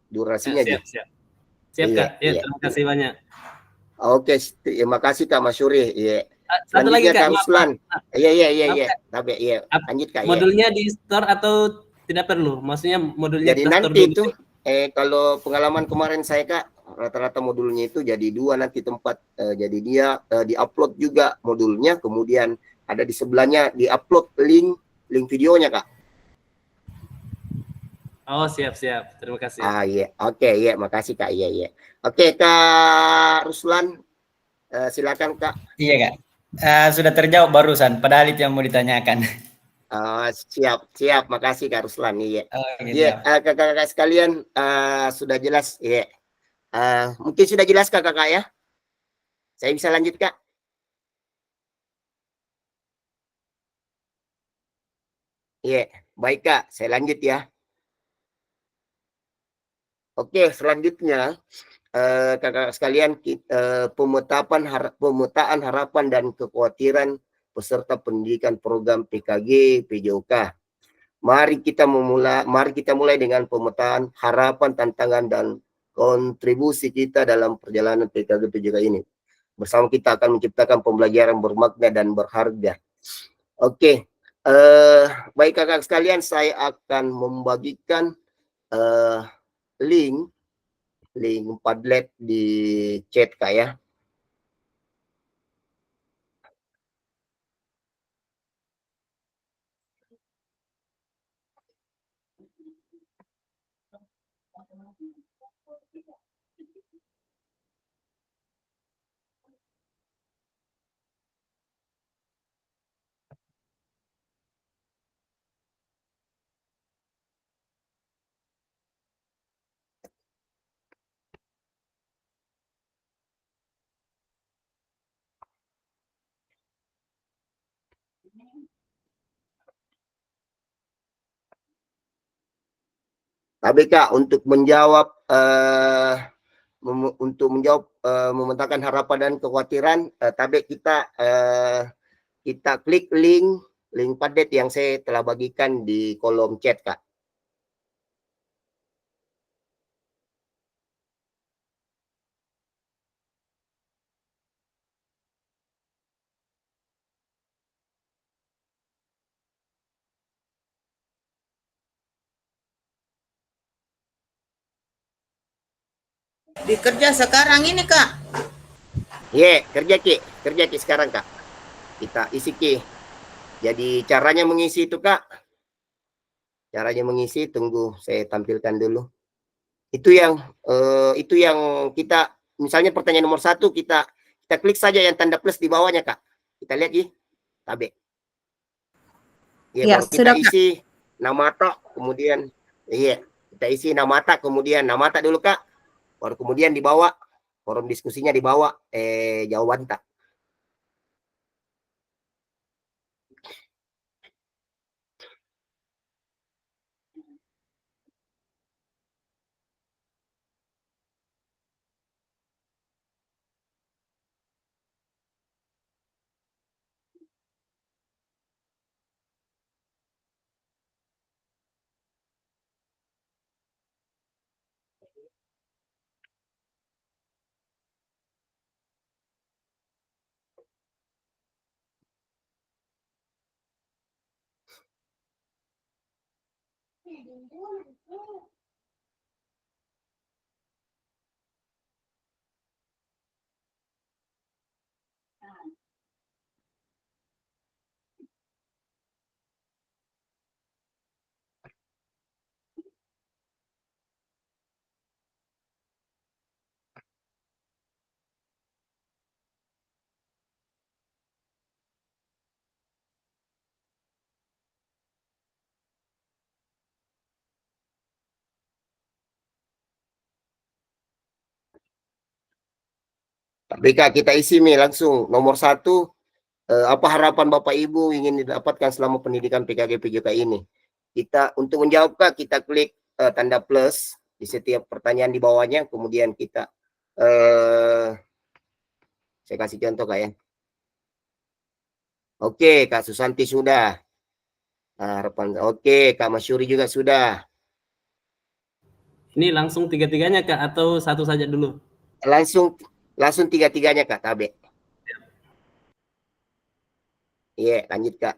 Durasinya siap Kak. Terima kasih banyak. Oke, terima kasih Kak Mas Suri. Satu lagi Selanjutnya Kak, Kak maaf, Ruslan. Iya. maaf, Kak. Tapi iya, lanjut Kak. Modulnya di store atau tidak perlu? Maksudnya modulnya Jadi kita store nanti dulu. itu kalau pengalaman kemarin saya Kak, rata-rata modulnya itu jadi 2 nanti tempat. Jadi dia di-upload juga modulnya, kemudian ada di sebelahnya di-upload link videonya Kak. Oh, siap. Terima kasih. Iya. Oke, iya, makasih Kak. Iya. Oke, Kak Ruslan, silakan Kak. Iya Kak. Sudah terjawab barusan, padahal itu yang mau ditanyakan. Siap. Makasih Kak Ruslan. Iya. Oke, Iya, kakak-kakak sekalian, sudah jelas. Iya. Mungkin sudah jelas Kakak ya? Saya bisa lanjut Kak? Iya, baik Kak, saya lanjut ya. Oke, selanjutnya kakak sekalian, pemetaan harapan dan kekhawatiran peserta pendidikan program PKG PJOK. Mari kita mulai dengan pemetaan harapan, tantangan, dan kontribusi kita dalam perjalanan PKG PJOK ini. Bersama kita akan menciptakan pembelajaran bermakna dan berharga. Oke, baik kakak sekalian, saya akan membagikan link Padlet di chat Kak ya. Tapi Kak, untuk menjawab memetakan harapan dan kekhawatiran, tapi kita klik link Padlet yang saya telah bagikan di kolom chat Kak. Dikerja sekarang ini Kak. Iya, kerja Ki sekarang Kak. Kita isi Ki. Jadi caranya mengisi itu Kak. Caranya mengisi, tunggu saya tampilkan dulu. Itu yang kita, misalnya pertanyaan nomor 1, kita klik saja yang tanda plus di bawahnya Kak. Kita lihat Ki, tabe. Ya, baru kita isi nama tak, kemudian kita isi nama tak, kemudian nama tak dulu Kak. Baru kemudian dibawa forum diskusinya, dibawa jawaban tak. Tapi Kak, kita isi nih langsung nomor 1, apa harapan Bapak Ibu ingin didapatkan selama pendidikan PKG PJK ini. Kita untuk menjawab Kak, kita klik tanda plus di setiap pertanyaan di bawahnya, kemudian kita saya kasih contoh Kak ya. Oke, Kak Susanti sudah. Harapan. Oke, Kak Masyuri juga sudah. Ini langsung tiga-tiganya Kak atau satu saja dulu? Langsung tiga-tiganya Kak Tabe. Iya, lanjut Kak.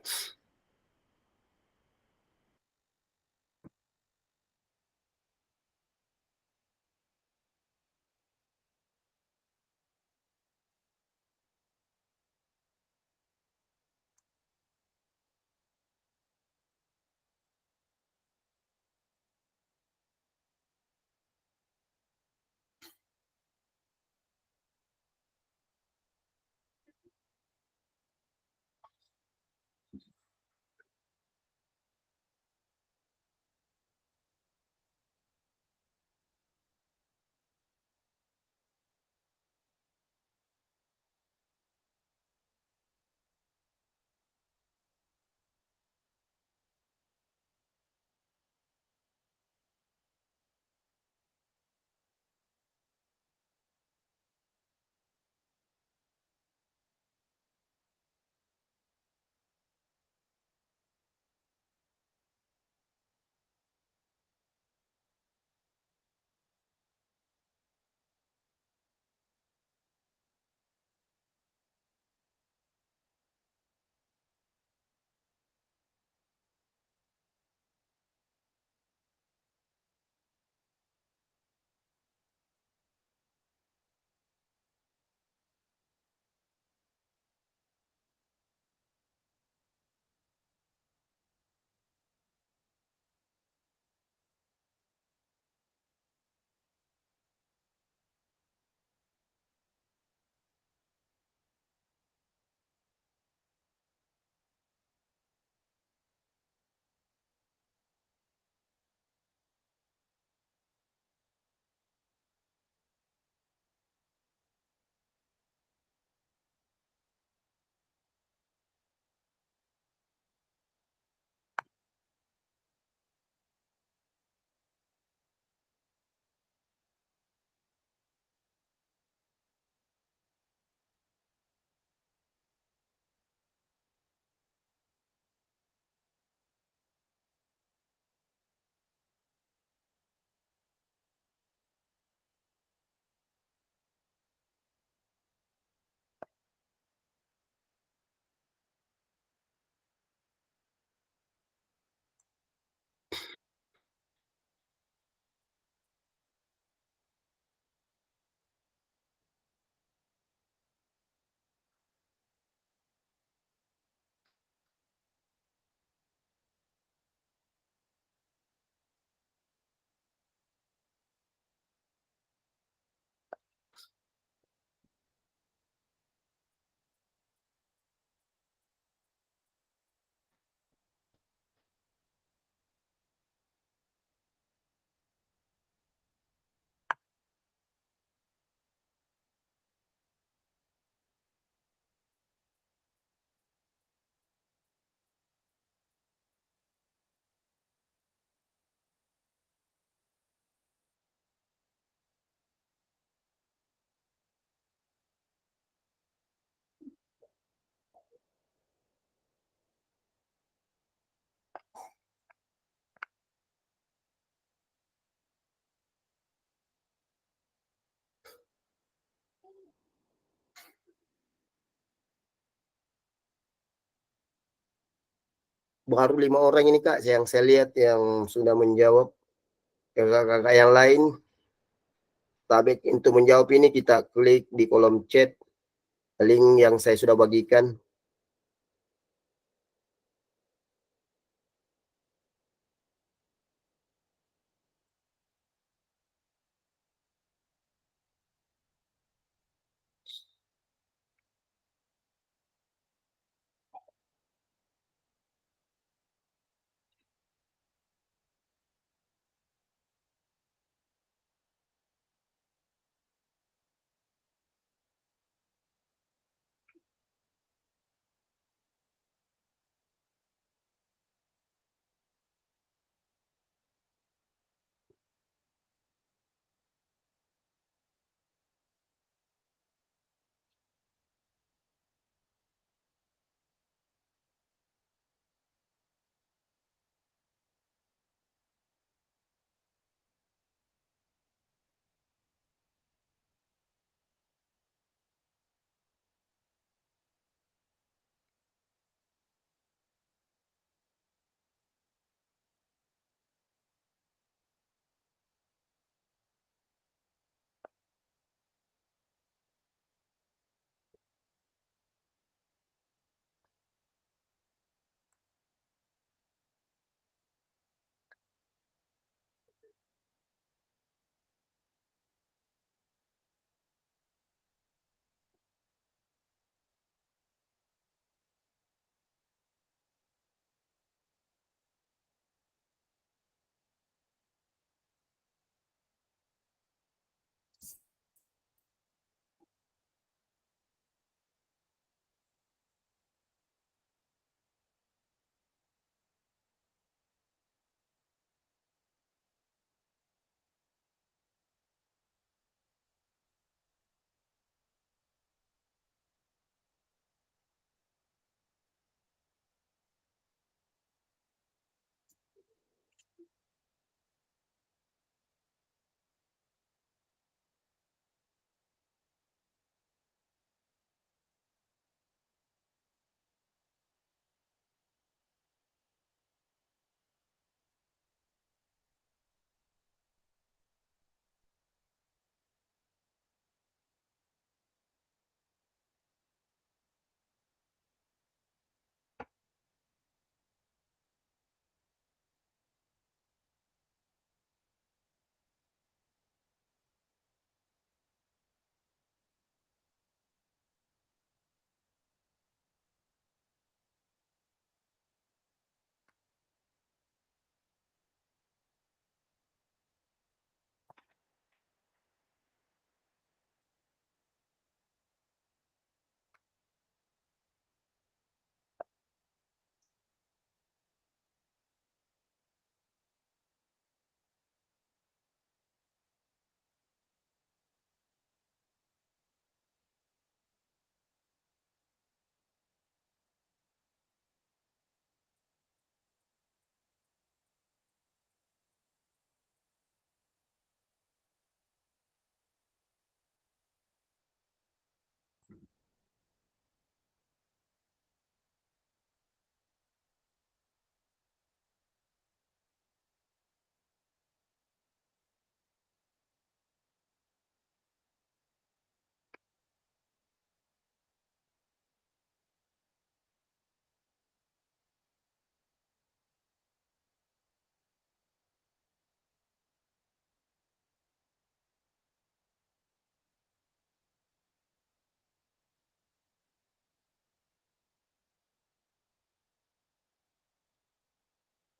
Baru 5 orang ini Kak yang saya lihat yang sudah menjawab. Kakak-kakak yang lain, tapi untuk menjawab ini kita klik di kolom chat link yang saya sudah bagikan.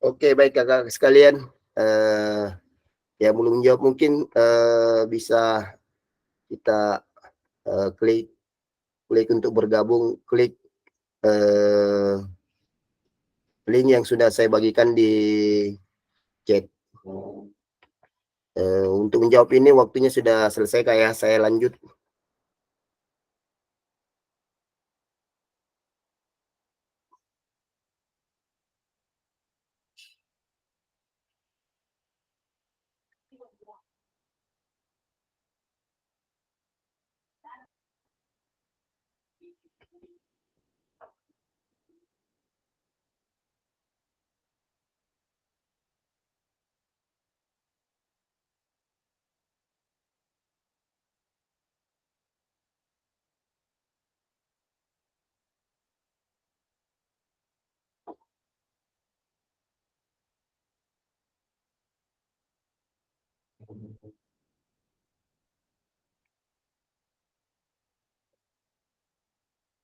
Oke, baik kakak sekalian. Yang belum menjawab mungkin bisa kita klik untuk bergabung, klik link yang sudah saya bagikan di chat. Untuk menjawab ini waktunya sudah selesai Kak ya, saya lanjut.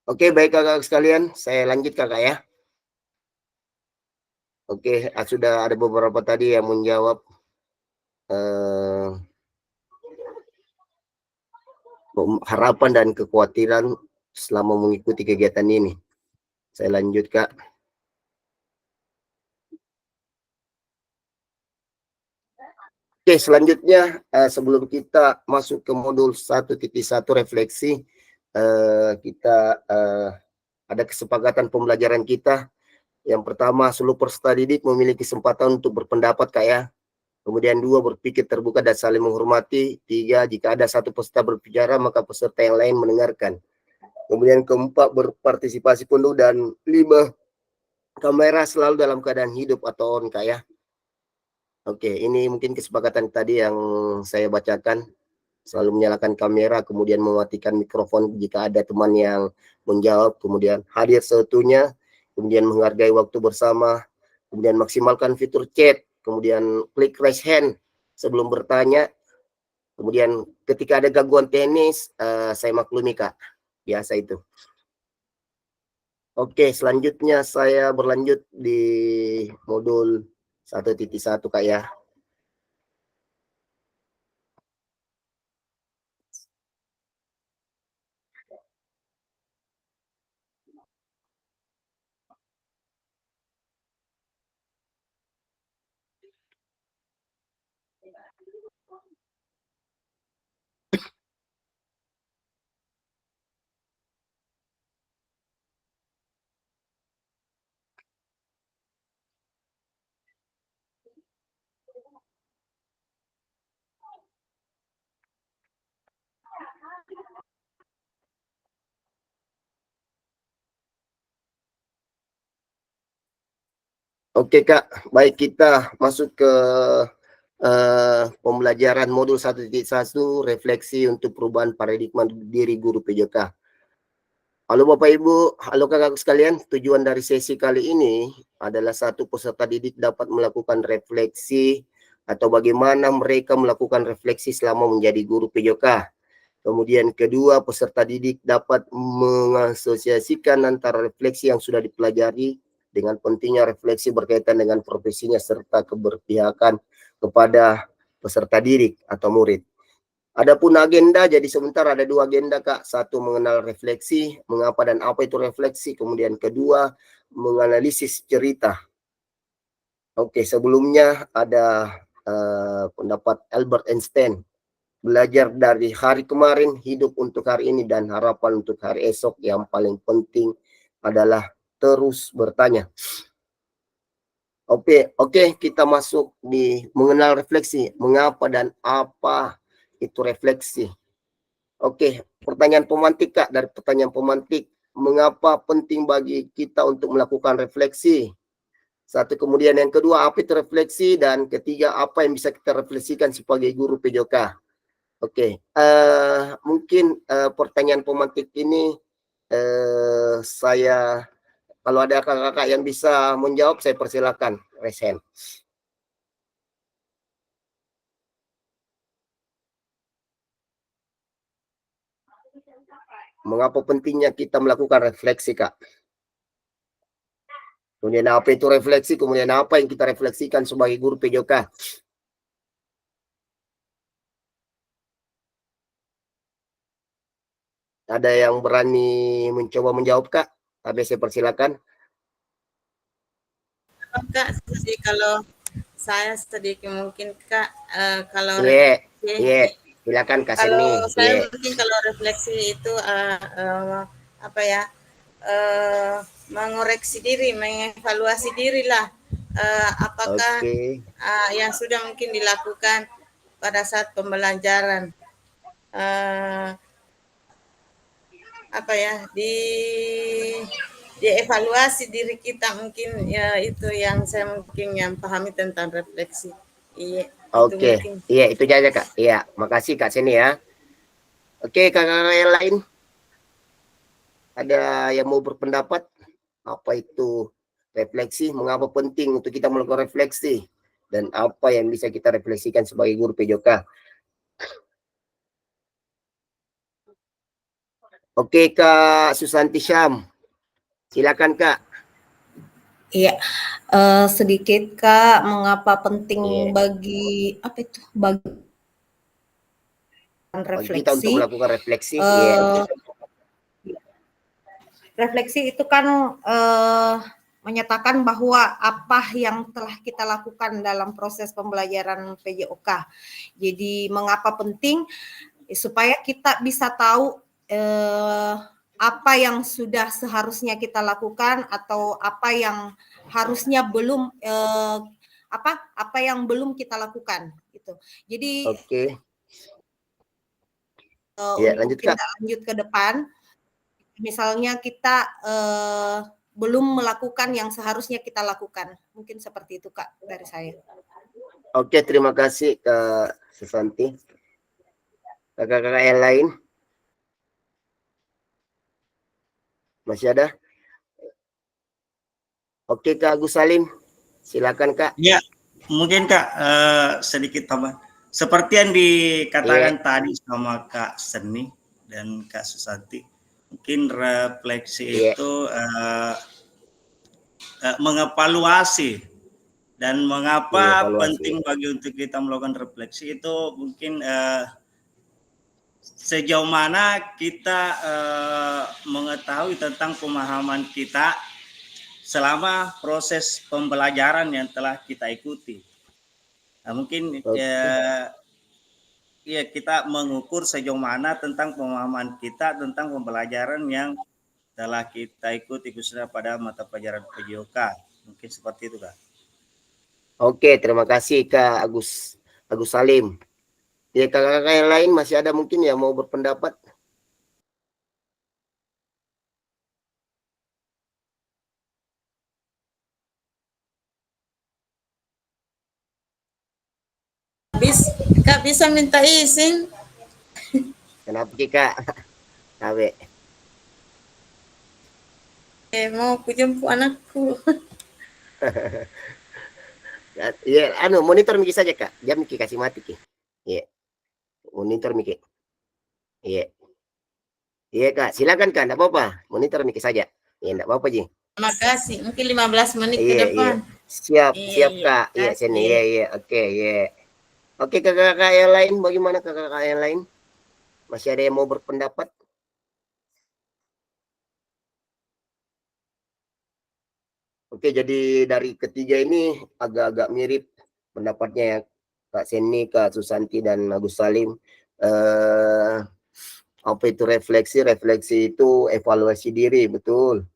Oke, baik kakak sekalian, saya lanjut kakak ya. Oke, sudah ada beberapa tadi yang menjawab harapan dan kekhawatiran selama mengikuti kegiatan ini. Saya lanjut Kak. Oke, selanjutnya sebelum kita masuk ke modul 1.1 refleksi, kita ada kesepakatan pembelajaran kita. Yang pertama, seluruh peserta didik memiliki kesempatan untuk berpendapat Kak ya. Kemudian 2, berpikir terbuka dan saling menghormati. 3, jika ada satu peserta berbicara, maka peserta yang lain mendengarkan. Kemudian 4, berpartisipasi penuh. Dan 5, kamera selalu dalam keadaan hidup atau on Kak ya. Oke, ini mungkin kesepakatan tadi yang saya bacakan. Selalu menyalakan kamera, kemudian mematikan mikrofon jika ada teman yang menjawab, kemudian hadir seutuhnya, kemudian menghargai waktu bersama, kemudian maksimalkan fitur chat, kemudian klik raise hand sebelum bertanya, kemudian ketika ada gangguan teknis, saya maklumi Kak, biasa itu. Oke, selanjutnya saya berlanjut di modul 1.1 Kak ya. Oke Kak, baik kita masuk ke pembelajaran modul 1.1 refleksi untuk perubahan paradigma diri guru PJK. Halo Bapak Ibu, halo kakak sekalian, tujuan dari sesi kali ini adalah satu, peserta didik dapat melakukan refleksi atau bagaimana mereka melakukan refleksi selama menjadi guru PJK. Kemudian kedua, peserta didik dapat mengasosiasikan antara refleksi yang sudah dipelajari dengan pentingnya refleksi berkaitan dengan profesinya serta keberpihakan kepada peserta didik atau murid. Adapun agenda, jadi sebentar ada 2 agenda Kak. 1, mengenal refleksi, mengapa dan apa itu refleksi. Kemudian kedua, menganalisis cerita. Oke, sebelumnya ada pendapat Albert Einstein. Belajar dari hari kemarin, hidup untuk hari ini, dan harapan untuk hari esok. Yang paling penting adalah terus bertanya. Oke, kita masuk di mengenal refleksi. Mengapa dan apa itu refleksi? Oke, pertanyaan pemantik Kak, dari pertanyaan pemantik. Mengapa penting bagi kita untuk melakukan refleksi? 1, kemudian yang kedua, apa itu refleksi? Dan ketiga, apa yang bisa kita refleksikan sebagai guru PJK? Oke, mungkin pertanyaan pemantik ini saya, kalau ada kakak-kakak yang bisa menjawab, saya persilakan raise hand. Mengapa pentingnya kita melakukan refleksi, Kak? Kemudian apa itu refleksi? Kemudian apa yang kita refleksikan sebagai guru PJOK? Ada yang berani mencoba menjawab, Kak? Habis saya persilakan. Kak, jadi kalau saya sedikit mungkin Kak, kalau silakan Kak kalau Seni. saya mungkin kalau refleksi itu apa ya, mengoreksi diri, mengevaluasi diri lah, apakah yang sudah mungkin dilakukan pada saat pembelajaran, apa ya, dievaluasi diri kita mungkin, ya itu yang saya mungkin yang pahami tentang refleksi. Iya. Oke, iya itu aja Kak. Iya, makasih Kak Seni ya. Oke, kakak yang lain ada yang mau berpendapat apa itu refleksi, mengapa penting untuk kita melakukan refleksi, dan apa yang bisa kita refleksikan sebagai guru PJOK. Oke Kak Susanti Syam, silakan Kak. Iya, sedikit Kak, mengapa penting bagi apa itu bagi refleksi? Kita untuk melakukan refleksi. Refleksi itu kan menyatakan bahwa apa yang telah kita lakukan dalam proses pembelajaran PJOK. Jadi mengapa penting? Supaya kita bisa tahu apa yang sudah seharusnya kita lakukan atau apa yang harusnya belum apa yang belum kita lakukan gitu. Jadi untuk kita lanjut ke depan, misalnya kita belum melakukan yang seharusnya kita lakukan, mungkin seperti itu Kak dari saya. Oke, terima kasih Kak Susanti. Kakak-kakak yang lain masih ada? Oke Kak Agus Salim, silakan Kak. Ya, mungkin Kak sedikit tambah. Seperti yang dikatakan tadi sama Kak Seni dan Kak Susanti, mungkin refleksi itu mengevaluasi, dan mengapa penting bagi untuk kita melakukan refleksi itu mungkin sejauh mana kita mengetahui tentang pemahaman kita selama proses pembelajaran yang telah kita ikuti. Nah, mungkin ya kita mengukur sejauh mana tentang pemahaman kita tentang pembelajaran yang telah kita ikuti khususnya pada mata pelajaran PJOK. Mungkin seperti itu Kak. Oke, terima kasih Kak Agus Salim. Ya, kakak-kakak yang lain masih ada mungkin yang mau berpendapat? Kak bisa minta izin? Kenapa Kak? Kabe. Mau kujemput anakku. Ya, monitor Miki saja Kak. Jam Miki kasih mati Ki. Iya. Monitor Miki. Iya. Iya Kak, silakan Kak, enggak apa-apa. Monitor Miki saja. Ya, enggak apa-apa Ji. Terima kasih. Mungkin 15 menit ke depan. Siap Kak. Iya, sini. Iya. Oke, iya. Oke, kakak-kakak yang lain, bagaimana kakak-kakak yang lain? Masih ada yang mau berpendapat? Oke, jadi dari ketiga ini agak-agak mirip pendapatnya ya, Kak Seni, Kak Susanti, dan Agus Salim. Apa itu refleksi? Refleksi itu evaluasi diri, betul.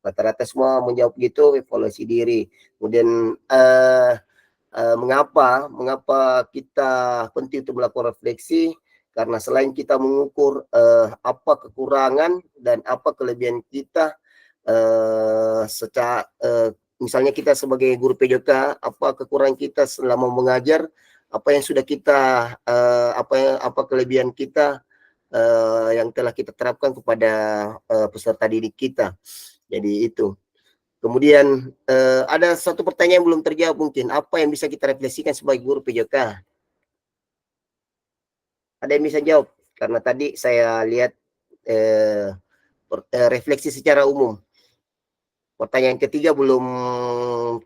Rata-rata semua menjawab gitu, evaluasi diri. Kemudian mengapa kita penting untuk melakukan refleksi? Karena selain kita mengukur apa kekurangan dan apa kelebihan kita, secara misalnya kita sebagai guru PJOK, apa kekurangan kita selama mengajar, apa yang sudah kita apa kelebihan kita yang telah kita terapkan kepada peserta didik kita. Jadi itu. Kemudian ada satu pertanyaan yang belum terjawab mungkin. Apa yang bisa kita refleksikan sebagai guru PJOK? Ada yang bisa jawab? Karena tadi saya lihat refleksi secara umum. Pertanyaan ketiga belum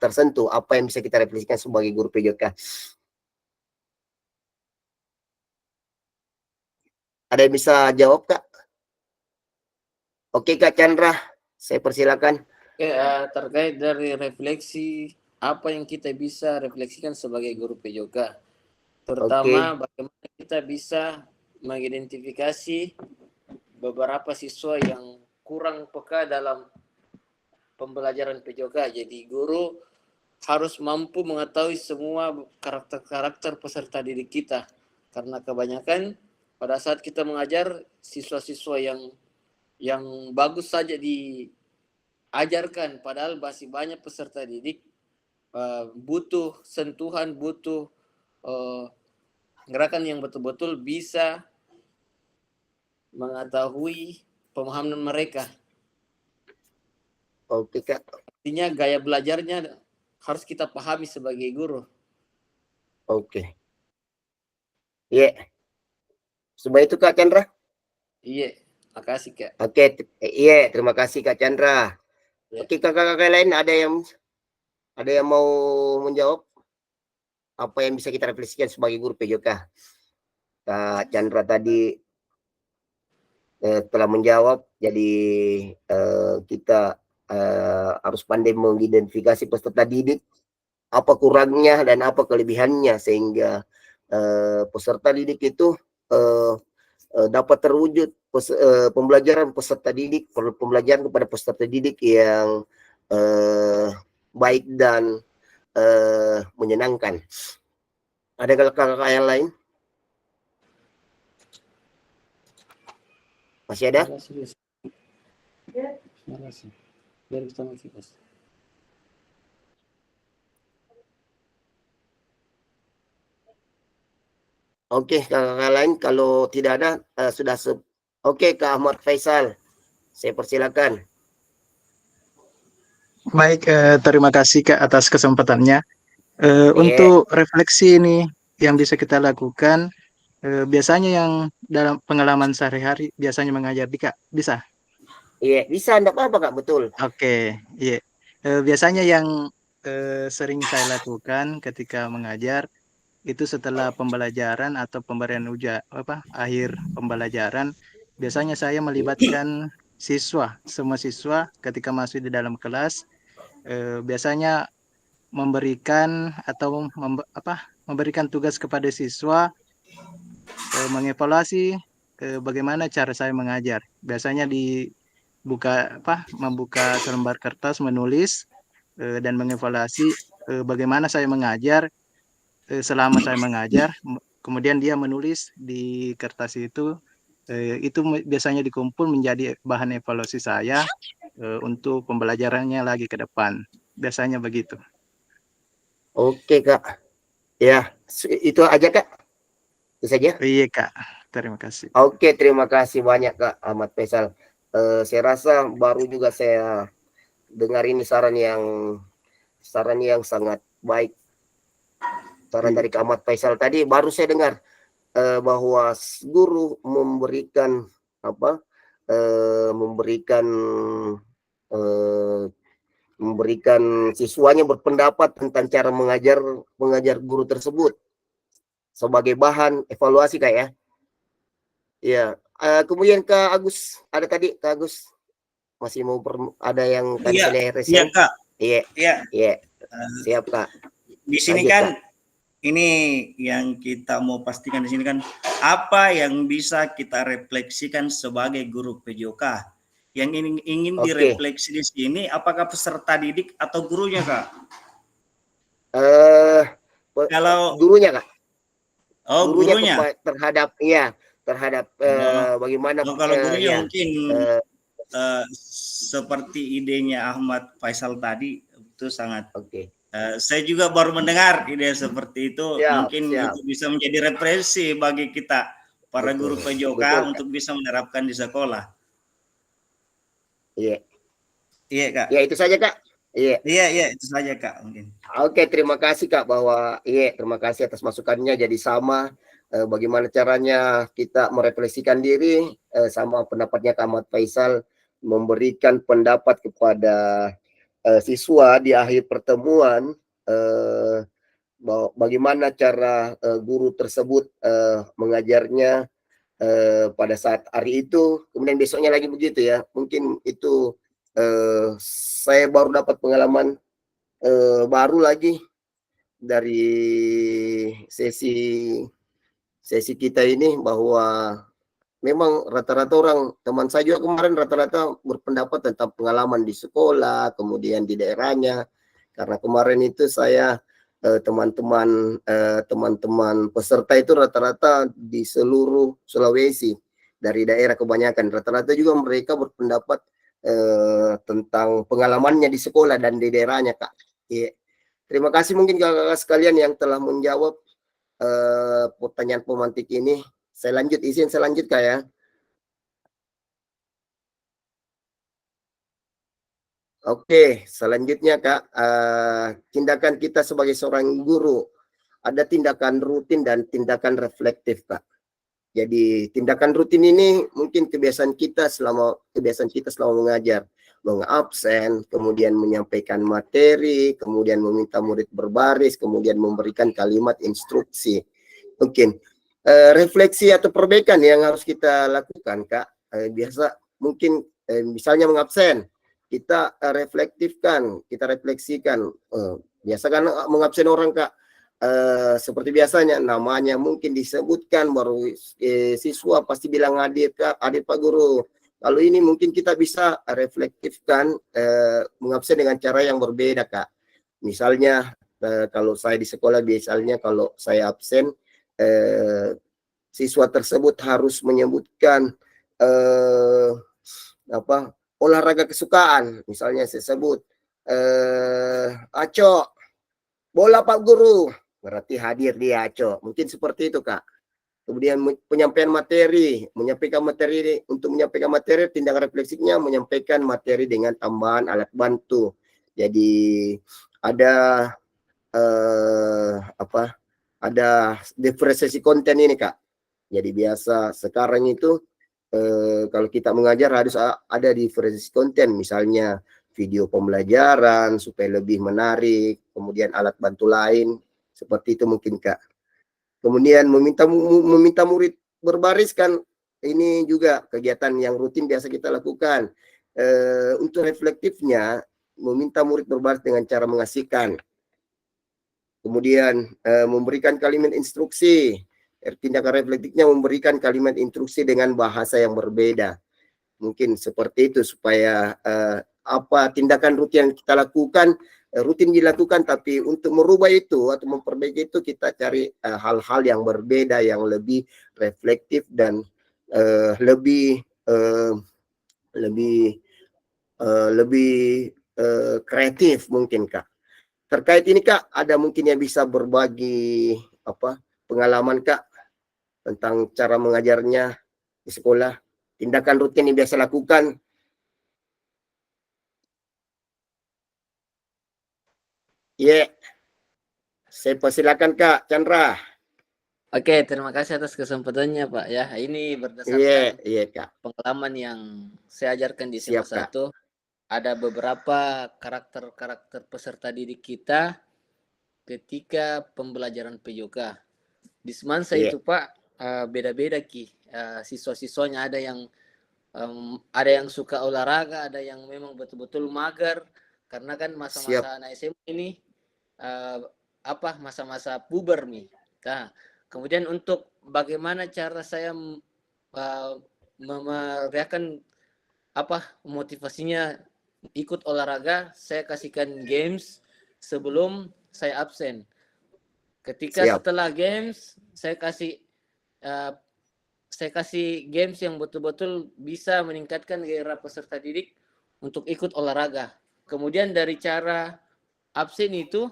tersentuh. Apa yang bisa kita refleksikan sebagai guru PJOK? Ada yang bisa jawab, Kak? Oke, Kak Chandra, saya persilakan. Oke, terkait dari refleksi, apa yang kita bisa refleksikan sebagai guru PJOK? Terutama bagaimana kita bisa mengidentifikasi beberapa siswa yang kurang peka dalam pembelajaran PJOK. Jadi guru harus mampu mengetahui semua karakter-karakter peserta didik kita. Karena kebanyakan pada saat kita mengajar, siswa-siswa yang bagus saja diajarkan, padahal masih banyak peserta didik butuh sentuhan, butuh gerakan yang betul-betul bisa mengetahui pemahaman mereka. Oke, Kak. Artinya gaya belajarnya harus kita pahami sebagai guru. Oke. Iya. Sebaik itu, Kak Chandra? Iya, makasih, Kak. Oke, iya, terima kasih Kak Chandra. Ya. Oke, kakak-kakak lain ada yang mau menjawab? Apa yang bisa kita refleksikan sebagai guru PJOK? Kak Chandra tadi telah menjawab, jadi kita harus pandai mengidentifikasi peserta didik, apa kurangnya dan apa kelebihannya, sehingga peserta didik itu dapat terwujud pembelajaran peserta didik, pembelajaran kepada peserta didik yang baik dan menyenangkan. Ada kakak-kakak yang lain? Masih ada? Oke, kakak-kakak lain kalau tidak ada sudah Oke, Kak Ahmad Faisal, saya persilakan. Baik, terima kasih Kak atas kesempatannya. Untuk refleksi ini yang bisa kita lakukan, biasanya yang dalam pengalaman sehari-hari biasanya mengajar di Kak, bisa? Iya, bisa, enggak apa-apa Kak, betul. Oke, iya. Biasanya yang sering saya lakukan ketika mengajar itu setelah pembelajaran atau pemberian akhir pembelajaran, biasanya saya melibatkan semua siswa ketika masuk di dalam kelas, biasanya memberikan atau memberikan tugas kepada siswa, mengevaluasi bagaimana cara saya mengajar. Biasanya membuka selembar kertas, menulis dan mengevaluasi bagaimana saya mengajar selama saya mengajar. Kemudian dia menulis di kertas itu biasanya dikumpul menjadi bahan evaluasi saya untuk pembelajarannya lagi ke depan. Biasanya begitu. Oke Kak, ya itu aja Kak, itu saja. Iya Kak, terima kasih. Oke, terima kasih banyak Kak Ahmad Faisal. Saya rasa baru juga saya dengar ini saran yang sangat baik. Saran dari Kak Ahmad Faisal tadi baru saya dengar bahwa guru memberikan siswanya berpendapat tentang cara mengajar guru tersebut sebagai bahan evaluasi Kak ya. Ya, kemudian Kak Agus, ada tadi Kak Agus masih mau ada yang tadi Iya Kak. Iya. Siap Kak. Di sini kan ini yang kita mau pastikan di sini kan apa yang bisa kita refleksikan sebagai guru PJOK. Yang ingin direfleksi di sini apakah peserta didik atau gurunya Kak? Kalau gurunya Kak. Oh, gurunya. Terhadap bagaimana kalau gurunya mungkin seperti idenya Ahmad Faisal tadi itu sangat saya juga baru mendengar ide seperti itu. Mungkin itu bisa menjadi referensi bagi kita para guru PJOK untuk bisa menerapkan di sekolah. Iya Kak. Ya itu saja Kak. Iya itu saja Kak mungkin. Oke, terima kasih Kak terima kasih atas masukannya. Jadi sama bagaimana caranya kita merefleksikan diri, sama pendapatnya Kak Ahmad Faisal, memberikan pendapat kepada siswa di akhir pertemuan bagaimana cara guru tersebut mengajarnya pada saat hari itu, kemudian besoknya lagi begitu ya. Mungkin itu saya baru dapat pengalaman baru lagi dari sesi kita ini, bahwa memang rata-rata orang, teman saya juga kemarin rata-rata berpendapat tentang pengalaman di sekolah, kemudian di daerahnya. Karena kemarin itu saya teman-teman peserta itu rata-rata di seluruh Sulawesi, dari daerah kebanyakan. Rata-rata juga mereka berpendapat tentang pengalamannya di sekolah dan di daerahnya, Kak. Ya. Terima kasih mungkin kakak-kakak sekalian yang telah menjawab pertanyaan pemantik ini. Saya lanjut, izin saya lanjut, Kak ya. Oke, selanjutnya Kak, tindakan kita sebagai seorang guru, ada tindakan rutin dan tindakan reflektif, Kak. Jadi tindakan rutin ini mungkin kebiasaan kita selama mengajar, mengabsen, kemudian menyampaikan materi, kemudian meminta murid berbaris, kemudian memberikan kalimat instruksi. Mungkin refleksi atau perbaikan yang harus kita lakukan, Kak. Biasa mungkin misalnya mengabsen, kita kita refleksikan. Biasa kan mengabsen orang, Kak, seperti biasanya namanya mungkin disebutkan, baru siswa pasti bilang hadir Kak, hadir Pak Guru. Lalu ini mungkin kita bisa reflektifkan mengabsen dengan cara yang berbeda, Kak. Misalnya kalau saya di sekolah, biasanya kalau saya absen, siswa tersebut harus menyebutkan olahraga kesukaan. Misalnya saya sebut Aco, bola Pak Guru, berarti hadir dia Aco. Mungkin seperti itu, Kak. Kemudian menyampaikan materi, untuk menyampaikan materi, tindakan refleksinya menyampaikan materi dengan tambahan alat bantu. Jadi ada ada diferensiasi konten ini, Kak. Jadi biasa sekarang itu kalau kita mengajar harus ada diferensiasi konten, misalnya video pembelajaran supaya lebih menarik, kemudian alat bantu lain, seperti itu mungkin, Kak. Kemudian meminta murid berbaris, kan ini juga kegiatan yang rutin biasa kita lakukan. Untuk reflektifnya, meminta murid berbaris dengan cara mengasihkan. Kemudian memberikan kalimat instruksi. Tindakan reflektifnya memberikan kalimat instruksi dengan bahasa yang berbeda. Mungkin seperti itu, supaya tindakan rutin yang kita lakukan rutin dilakukan, tapi untuk merubah itu atau memperbaiki itu kita cari hal-hal yang berbeda, yang lebih reflektif dan lebih kreatif mungkin, Kak. Terkait ini, Kak, ada mungkin yang bisa berbagi pengalaman, Kak, tentang cara mengajarnya di sekolah, tindakan rutin yang biasa lakukan. Saya persilakan Kak Chandra. Oke, terima kasih atas kesempatannya, Pak. Ya, ini berdasarkan Kak, pengalaman yang saya ajarkan di SMA 1. Ada beberapa karakter peserta didik kita ketika pembelajaran PJOK. Di Semansa itu, Pak, beda-beda Ki. Siswa-siswanya ada yang suka olahraga, ada yang memang betul-betul mager, karena kan masa-masa anak SMA ini masa-masa puber nih. Nah, kemudian untuk bagaimana cara saya memeriahkan motivasinya ikut olahraga, saya kasihkan games sebelum saya absen. Ketika setelah games, saya kasih games yang betul-betul bisa meningkatkan gairah peserta didik untuk ikut olahraga. Kemudian dari cara absen itu,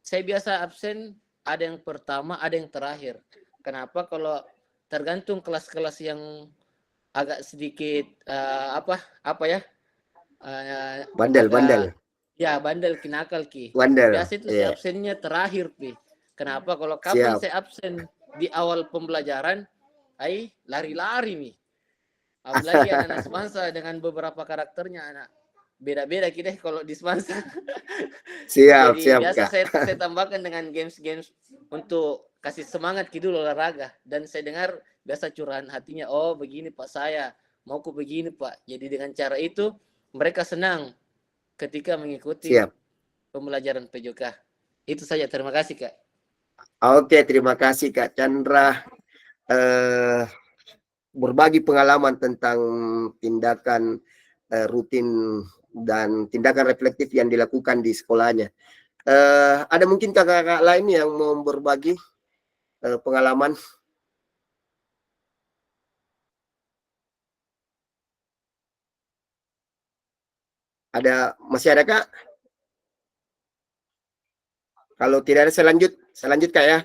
saya biasa absen ada yang pertama, ada yang terakhir. Kenapa? Kalau tergantung kelas-kelas yang agak sedikit bandel. Ya, bandel kinakal Ki. Bandel. Biasa itu saya absennya terakhir Ki. Kenapa? Kalau kapan saya absen di awal pembelajaran, lari-lari nih. Apalagi anak Semansa dengan beberapa karakternya, anak beda-beda kita kalau di Semansa. Siap, Jadi siap, biasa Kak. saya tambahkan dengan games-games untuk kasih semangat gitu olahraga. Dan saya dengar biasa curahan hatinya, oh begini Pak saya, mauku begini Pak. Jadi dengan cara itu mereka senang ketika mengikuti Siap. pembelajaran PJOK. Itu saja, terima kasih Kak. Oke, terima kasih Kak Chandra. Berbagi pengalaman tentang tindakan rutin dan tindakan reflektif yang dilakukan di sekolahnya. Ada mungkin kakak-kakak lain yang mau berbagi pengalaman? Masih ada Kak? Kalau tidak ada saya lanjut Kak ya.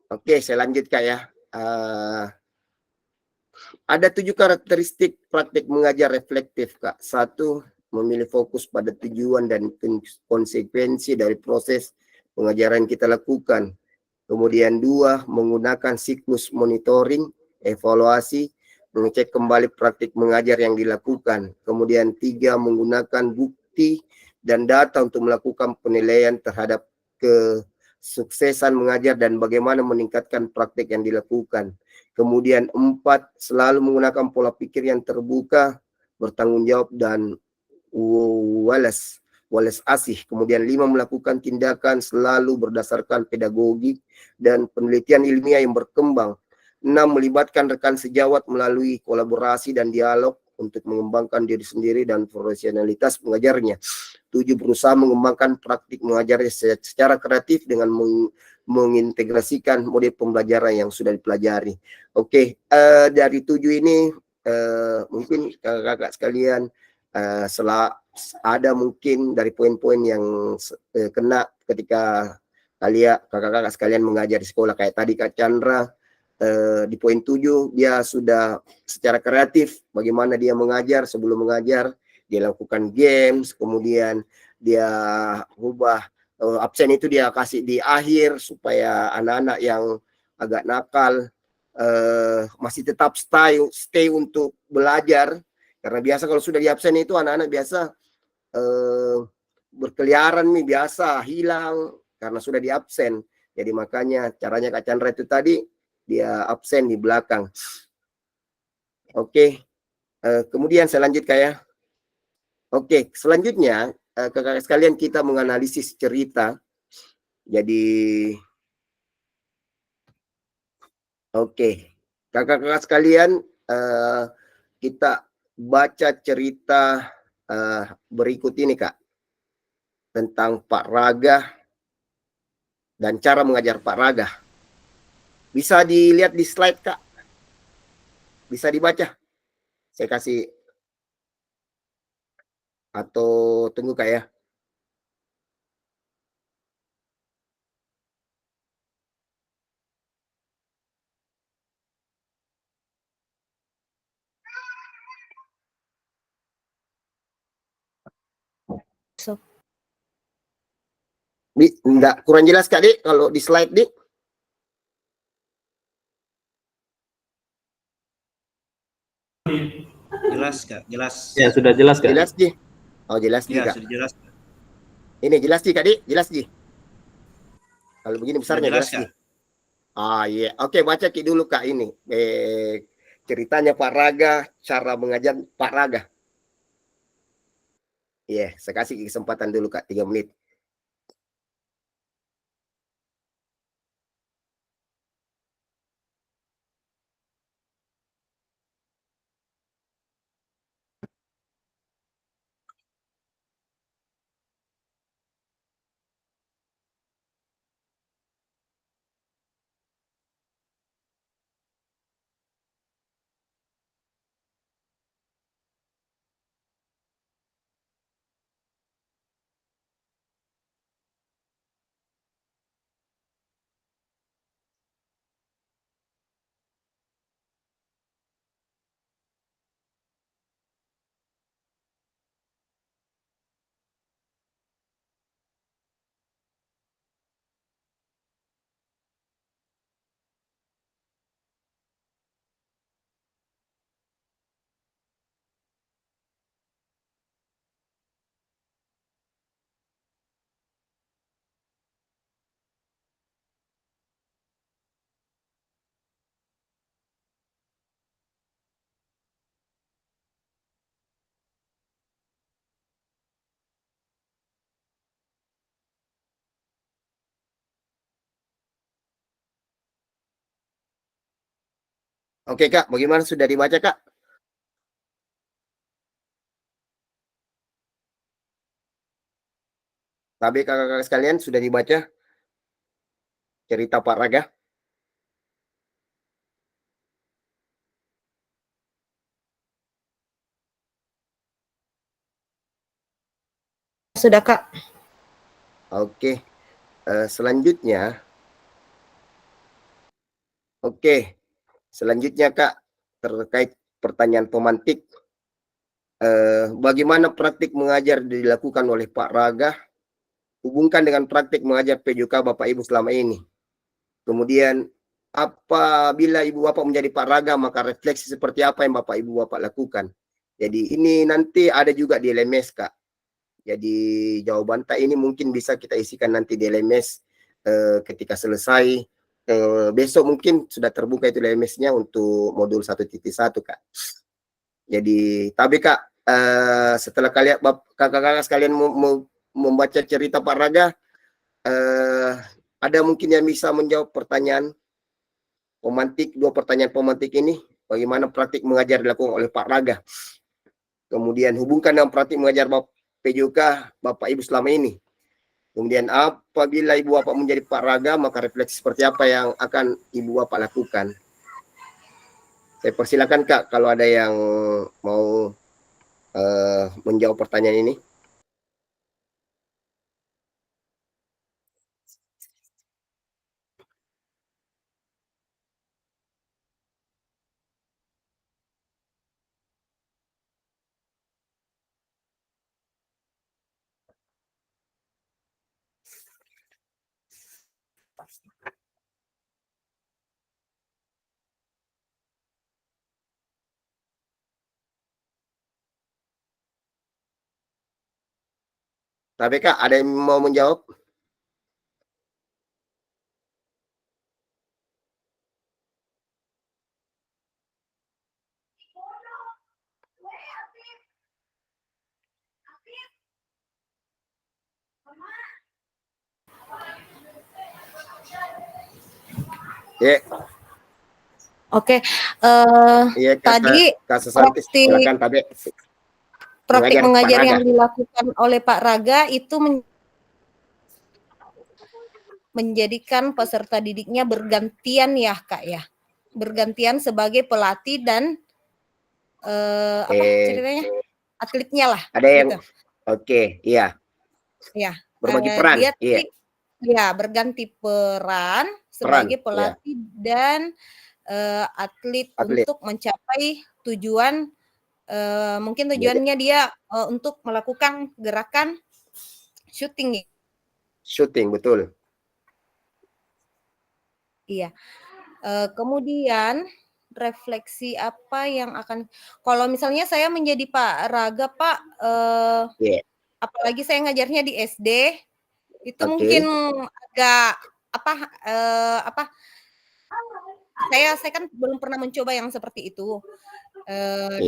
Oke, saya lanjut Kak ya. Ada 7 karakteristik praktik mengajar reflektif Kak. 1, memilih fokus pada tujuan dan konsekuensi dari proses pengajaran yang kita lakukan. Kemudian 2, menggunakan siklus monitoring, evaluasi, mengecek kembali praktik mengajar yang dilakukan. Kemudian 3, menggunakan bukti dan data untuk melakukan penilaian terhadap kesuksesan mengajar dan bagaimana meningkatkan praktik yang dilakukan. Kemudian 4, selalu menggunakan pola pikir yang terbuka, bertanggung jawab dan walas asih. Kemudian 5, melakukan tindakan selalu berdasarkan pedagogi dan penelitian ilmiah yang berkembang. 6, melibatkan rekan sejawat melalui kolaborasi dan dialog untuk mengembangkan diri sendiri dan profesionalitas pengajarnya. 7, berusaha mengembangkan praktik mengajarnya secara kreatif dengan mengintegrasikan model pembelajaran yang sudah dipelajari. Oke, dari 7 ini mungkin kakak-kakak sekalian ada mungkin dari poin-poin yang kena ketika kalian kakak-kakak sekalian mengajar di sekolah, kayak tadi Kak Chandra di poin 7 dia sudah secara kreatif bagaimana dia mengajar. Sebelum mengajar dia lakukan games, kemudian dia ubah absen itu dia kasih di akhir supaya anak-anak yang agak nakal masih tetap stay untuk belajar. Karena biasa kalau sudah di absen itu anak-anak biasa berkeliaran nih, biasa hilang karena sudah di absen. Jadi makanya caranya Kak Chandra itu tadi dia absen di belakang. Oke, kemudian saya lanjut Kak ya. Oke, selanjutnya kakak sekalian kita menganalisis cerita. Jadi oke, kakak-kakak sekalian kita baca cerita berikut ini Kak, tentang Pak Raga dan cara mengajar Pak Raga. Bisa dilihat di slide Kak, bisa dibaca. Saya kasih atau tunggu Kak ya. Enggak, kurang jelas Kak Dik kalau di slide Dik. Jelas Kak, jelas. Ya, sudah jelas Kak. Jelas Ji. Oh, jelas Ji Ya, Kak. sudah jelas. Ini jelas Ji Kak Dik, jelas Ji. Kalau begini besarnya jelas Ji. Kak. Ah iya, oke baca Ki dulu Kak ini. Ceritanya Pak Raga, cara mengajar Pak Raga. Iya, saya kasih kesempatan dulu Kak, 3 menit. Oke Kak, bagaimana sudah dibaca Kak? Tapi kakak-kakak sekalian sudah dibaca cerita Pak Raga? Sudah Kak. Oke, selanjutnya. Oke, selanjutnya Kak, terkait pertanyaan pemantik. Bagaimana praktik mengajar dilakukan oleh Pak Raga? Hubungkan dengan praktik mengajar PJK Bapak Ibu selama ini. Kemudian, apabila Ibu Bapak menjadi Pak Raga, maka refleksi seperti apa yang Bapak Ibu Bapak lakukan. Jadi ini nanti ada juga di LMS Kak. Jadi jawaban tak ini mungkin bisa kita isikan nanti di LMS ketika selesai. Besok mungkin sudah terbuka itu LMS-nya untuk modul 1.1 Kak. Jadi, tapi Kak, setelah kalian kakak-kakak sekalian membaca cerita Pak Raga, ada mungkin yang bisa menjawab pertanyaan pemantik, 2 pertanyaan pemantik ini, bagaimana praktik mengajar dilakukan oleh Pak Raga. Kemudian hubungkan dengan praktik mengajar PJK Bapak Ibu selama ini. Kemudian apabila Ibu Bapak menjadi Pak Raga, maka refleksi seperti apa yang akan Ibu Bapak lakukan. Saya persilakan Kak, kalau ada yang mau menjawab pertanyaan ini. Tapi Kak, ada yang mau menjawab? Ya. Oke, Iya, tadi praktik mengajar yang dilakukan oleh Pak Raga itu menjadikan peserta didiknya bergantian ya Kak ya, bergantian sebagai pelatih dan apa ceritanya atletnya lah. Ada yang gitu. Oke, iya. Ya, berbagi peran. Dia iya. Ya, berganti peran sebagai pelatih dan atlet untuk mencapai tujuan. Mungkin tujuannya dia untuk melakukan gerakan syuting. Syuting, betul. Iya. Kemudian refleksi apa yang akan, kalau misalnya saya menjadi Pak Raga Pak, apalagi saya ngajarnya di SD, itu mungkin agak saya kan belum pernah mencoba yang seperti itu.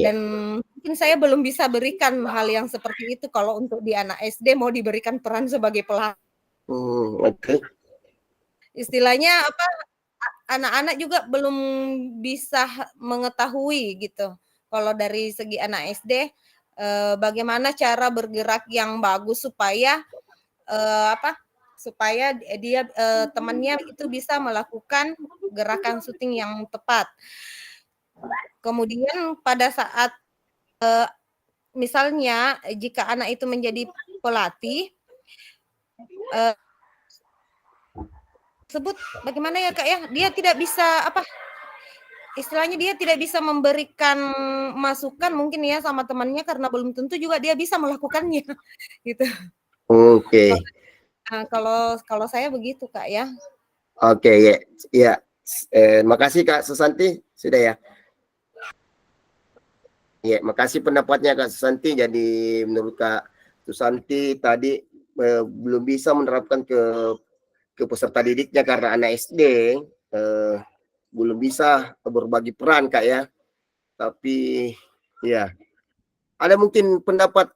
Dan mungkin saya belum bisa berikan hal yang seperti itu kalau untuk di anak SD mau diberikan peran sebagai pelatih. Istilahnya anak-anak juga belum bisa mengetahui gitu. Kalau dari segi anak SD, bagaimana cara bergerak yang bagus supaya supaya dia temannya itu bisa melakukan gerakan syuting yang tepat. Kemudian pada saat misalnya jika anak itu menjadi pelatih, sebut bagaimana ya Kak ya, dia tidak bisa istilahnya dia tidak bisa memberikan masukan mungkin ya sama temannya karena belum tentu juga dia bisa melakukannya gitu. Oke. Nah, kalau saya begitu Kak ya. Oke, ya. Makasih Kak Susanti, sudah ya. Ya, makasih pendapatnya Kak Susanti. Jadi menurut Kak Susanti tadi belum bisa menerapkan ke peserta didiknya karena anak SD belum bisa berbagi peran Kak ya. Tapi ya ada mungkin pendapat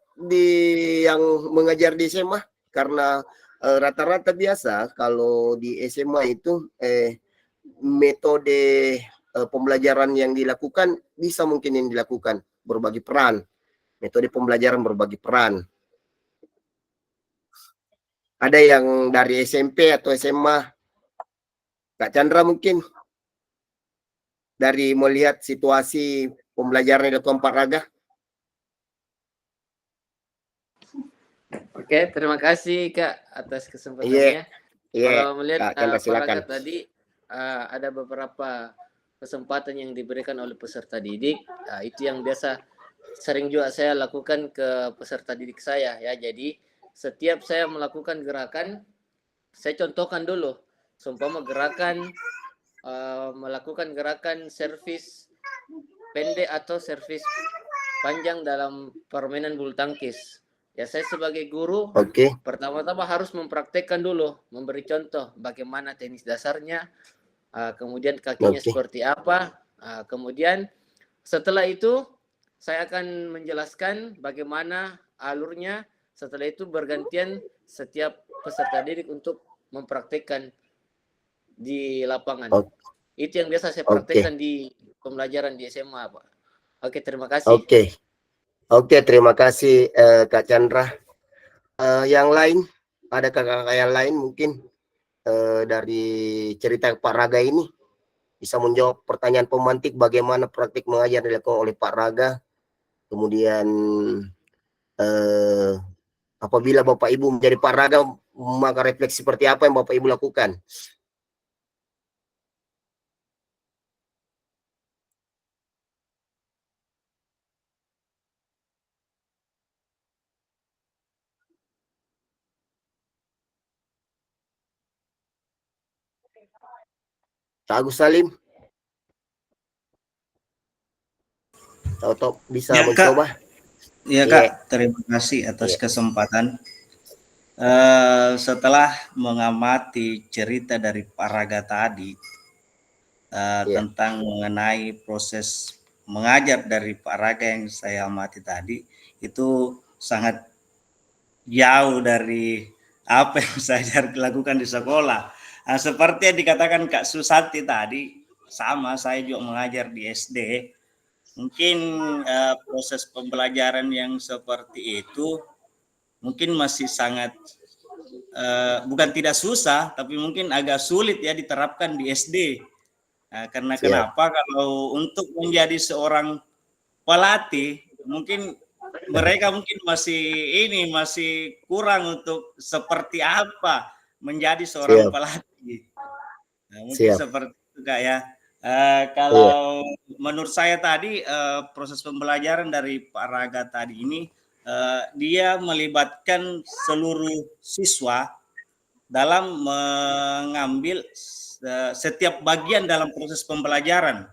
yang mengajar di SMA karena rata-rata biasa kalau di SMA itu metode pembelajaran yang dilakukan bisa mungkin yang dilakukan berbagi peran, metode pembelajaran berbagi peran. Ada yang dari SMP atau SMA, Kak Chandra mungkin dari melihat situasi pembelajaran di Pak Raga. Oke, terima kasih Kak atas kesempatannya. Kalau melihat Pak Raga tadi ada beberapa kesempatan yang diberikan oleh peserta didik, itu yang biasa sering juga saya lakukan ke peserta didik saya ya. Jadi setiap saya melakukan gerakan, saya contohkan dulu, seumpama gerakan melakukan gerakan servis pendek atau servis panjang dalam permainan bulu tangkis. Ya, saya sebagai guru pertama-tama harus mempraktekkan dulu, memberi contoh bagaimana teknis dasarnya, kemudian kakinya seperti apa, kemudian setelah itu saya akan menjelaskan bagaimana alurnya. Setelah itu bergantian setiap peserta didik untuk mempraktekkan di lapangan. Itu yang biasa saya praktekkan di pembelajaran di SMA, Pak. Oke, terima kasih. Oke, terima kasih Kak Chandra. Yang lain, ada kakak-kakak yang lain mungkin dari cerita Pak Raga ini bisa menjawab pertanyaan pemantik bagaimana praktik mengajar dilakukan oleh Pak Raga. Kemudian apabila Bapak Ibu menjadi Pak Raga, maka refleksi seperti apa yang Bapak Ibu lakukan? Pak Agus Salim, tahu bisa mencoba? Iya Kak, terima kasih atas kesempatan. Setelah mengamati cerita dari Pak Raga tadi tentang mengenai proses mengajar dari Pak Raga yang saya amati tadi, itu sangat jauh dari apa yang saya lakukan di sekolah. Seperti yang dikatakan Kak Susanti tadi, sama saya juga mengajar di SD. Mungkin proses pembelajaran yang seperti itu mungkin masih sangat bukan tidak susah, tapi mungkin agak sulit ya diterapkan di SD. Karena kenapa? Kalau untuk menjadi seorang pelatih, mungkin mereka mungkin masih kurang untuk seperti apa menjadi seorang pelatih. Mungkin seperti itu Kak ya. Kalau menurut saya tadi proses pembelajaran dari Pak Raga tadi ini dia melibatkan seluruh siswa dalam mengambil setiap bagian dalam proses pembelajaran.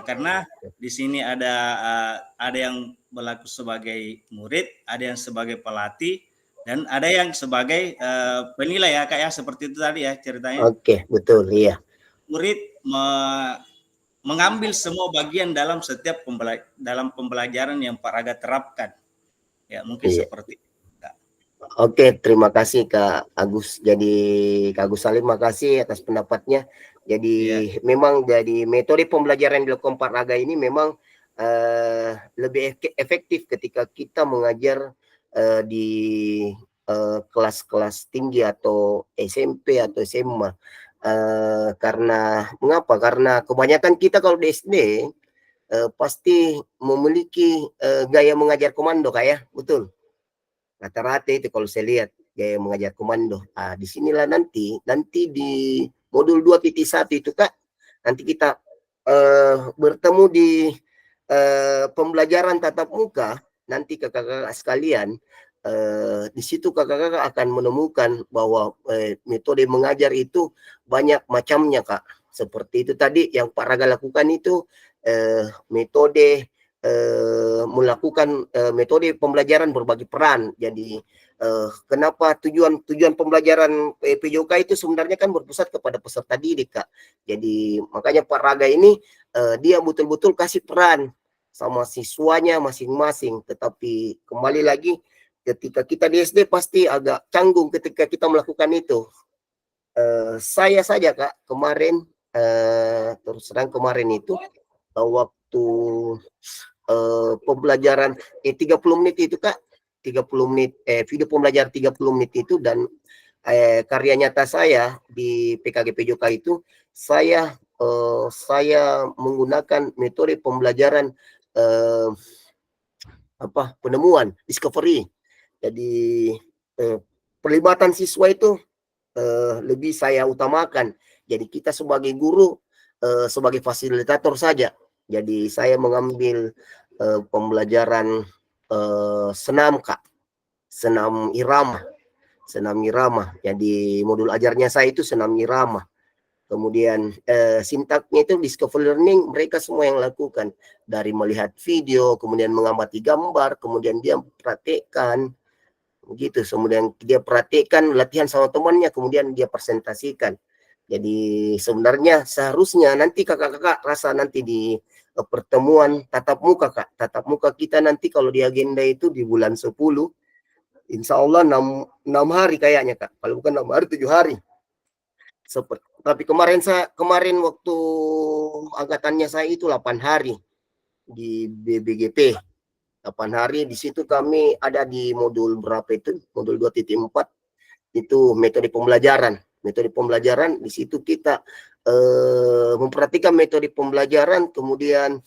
Karena di sini ada yang berlaku sebagai murid, ada yang sebagai pelatih, dan ada yang sebagai penilai ya Kak ya, seperti itu tadi ya ceritanya. Oke, betul, iya. Murid mengambil semua bagian dalam setiap pembelajaran yang Pak Raga terapkan. Ya, mungkin seperti itu. Oke, terima kasih Kak Agus. Jadi Kak Agus Salim, makasih atas pendapatnya. Jadi memang jadi metode pembelajaran yang dilakukan Pak Raga ini memang lebih efektif ketika kita mengajar di kelas-kelas tinggi atau SMP atau SMA. Karena mengapa? Karena kebanyakan kita kalau di SD pasti memiliki gaya mengajar komando Kak, betul. Rata-rata itu kalau saya lihat gaya mengajar komando. Disinilah nanti di modul 2.1 itu Kak, nanti kita bertemu di pembelajaran tatap muka. Nanti kakak-kakak sekalian, di situ kakak-kakak akan menemukan bahwa metode mengajar itu banyak macamnya Kak. Seperti itu tadi yang Pak Raga lakukan itu metode melakukan metode pembelajaran berbagi peran. Jadi kenapa tujuan pembelajaran PJOK itu sebenarnya kan berpusat kepada peserta didik Kak. Jadi makanya Pak Raga ini dia betul-betul kasih peran sama siswanya masing-masing. Tetapi kembali lagi ketika kita di SD pasti agak canggung ketika kita melakukan itu. Saya saja Kak kemarin terus terang kemarin itu waktu pembelajaran 30 menit itu Kak, 30 menit video pembelajaran 30 menit itu, dan karya nyata saya di PKG PJOK itu saya menggunakan metode pembelajaran penemuan, discovery. Jadi pelibatan siswa itu lebih saya utamakan. Jadi kita sebagai guru sebagai fasilitator saja. Jadi saya mengambil pembelajaran senam Kak, senam irama. Jadi modul ajarnya saya itu senam irama. Kemudian sintaknya itu discovery learning, mereka semua yang lakukan, dari melihat video, kemudian mengamati gambar, kemudian dia praktekkan gitu, kemudian dia praktekkan latihan sama temannya, kemudian dia presentasikan. Jadi sebenarnya seharusnya nanti kakak-kakak rasa nanti di pertemuan tatap muka Kak, tatap muka kita nanti kalau di agenda itu di bulan 10, insya Allah 6 hari kayaknya Kak, kalau bukan 6 hari 7 hari. Tapi kemarin waktu angkatannya saya itu 8 hari di BBGP, 8 hari. Di situ kami ada di modul berapa itu, modul 2.4 itu metode pembelajaran. Metode pembelajaran di situ kita memperhatikan metode pembelajaran, kemudian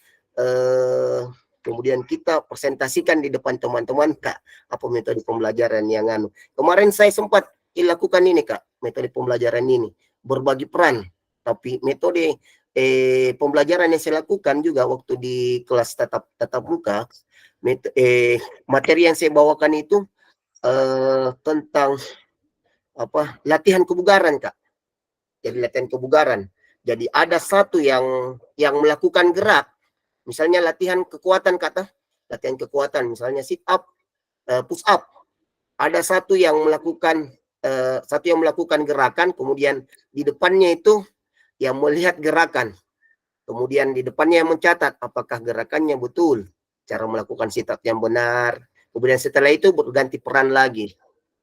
kita presentasikan di depan teman-teman Kak, apa metode pembelajaran yang kemarin saya sempat lakukan ini Kak, metode pembelajaran ini berbagi peran. Tapi metode pembelajaran yang saya lakukan juga waktu di kelas tatap muka, materi yang saya bawakan itu tentang latihan kebugaran Kak. Jadi latihan kebugaran. Jadi ada satu yang melakukan gerak, misalnya latihan kekuatan Kak, latihan kekuatan, misalnya sit up, push up. Ada satu yang melakukan gerakan, kemudian di depannya itu yang melihat gerakan, kemudian di depannya yang mencatat apakah gerakannya betul, cara melakukan sit up yang benar. Kemudian setelah itu berganti peran lagi.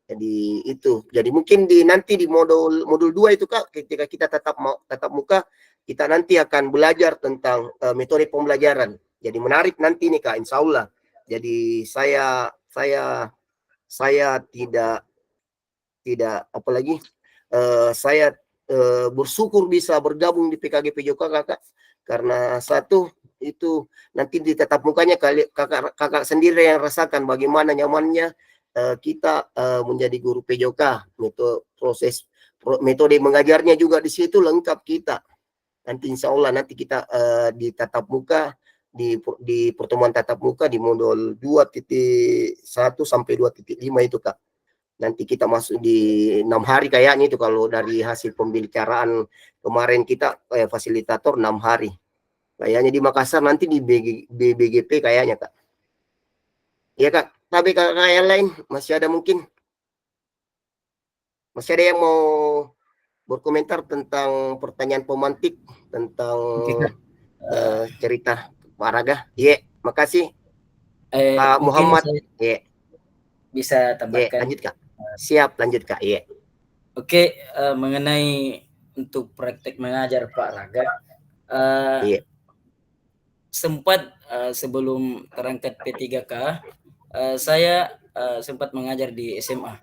Jadi itu. Jadi mungkin nanti di modul 2 itu Kak, ketika kita tatap muka, kita nanti akan belajar tentang metode pembelajaran. Jadi menarik nanti nih Kak, insya Allah. Jadi saya tidak apalagi saya bersyukur bisa bergabung di PKG PJOK Kakak, karena satu itu nanti di tatap mukanya kakak sendiri yang rasakan bagaimana nyamannya kita menjadi guru PJOK. Metode mengajarnya juga di situ lengkap kita. Nanti insya Allah nanti kita di tatap muka, di pertemuan tatap muka di modul 2.1 sampai 2.5 itu Kak. Nanti kita masuk di 6 hari kayaknya itu, kalau dari hasil pembicaraan kemarin kita fasilitator 6 hari. Kayaknya di Makassar, nanti di BBGP kayaknya Kak. Iya Kak, tapi kakak yang lain masih ada mungkin? Masih ada yang mau berkomentar tentang pertanyaan pemantik, tentang cerita Pak Raga? Iya, makasih. Pak Muhammad. Iya. Bisa tambahkan. Lanjut Kak. Siap, lanjut Kak. Iya. Oke, mengenai untuk praktek mengajar Pak Raga, iya. Sempat sebelum terangkat P3K, saya sempat mengajar di SMA,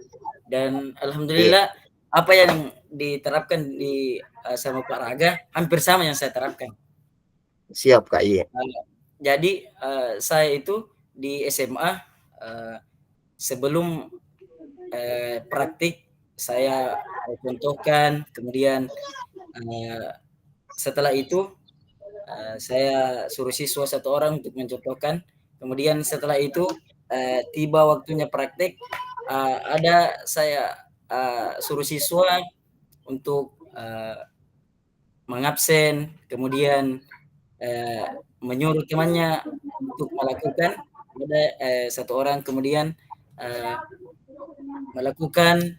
dan alhamdulillah apa yang diterapkan di sama Pak Raga hampir sama yang saya terapkan. Siap Kak. Iya. Jadi saya itu di SMA sebelum praktik saya contohkan, kemudian setelah itu saya suruh siswa 1 orang untuk mencontohkan, kemudian setelah itu tiba waktunya praktek, ada saya suruh siswa untuk mengabsen, kemudian menyuruh temannya untuk melakukan, ada 1 orang kemudian melakukan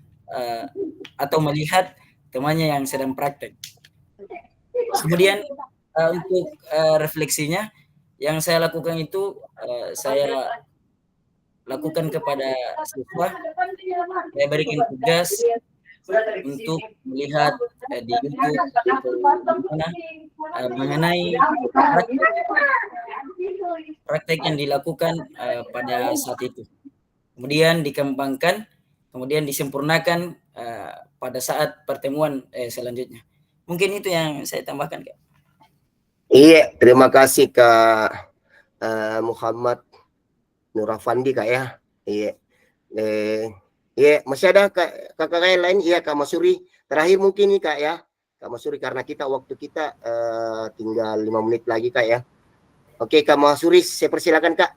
atau melihat temannya yang sedang praktek. Kemudian untuk refleksinya yang saya lakukan itu saya lakukan kepada siswa, saya berikan tugas untuk melihat di YouTube mengenai praktek yang dilakukan pada saat itu. Kemudian dikembangkan, kemudian disempurnakan pada saat pertemuan selanjutnya. Mungkin itu yang saya tambahkan, Kak. Iya, terima kasih Kak Muhammad Nur Afandi, Kak ya. Iya. Iya, masih ada kakak lain? Iya, Kak Masuri. Terakhir mungkin nih Kak ya. Kak Masuri, karena waktu kita tinggal 5 menit lagi Kak ya. Oke, Kak Masuri, saya persilakan Kak.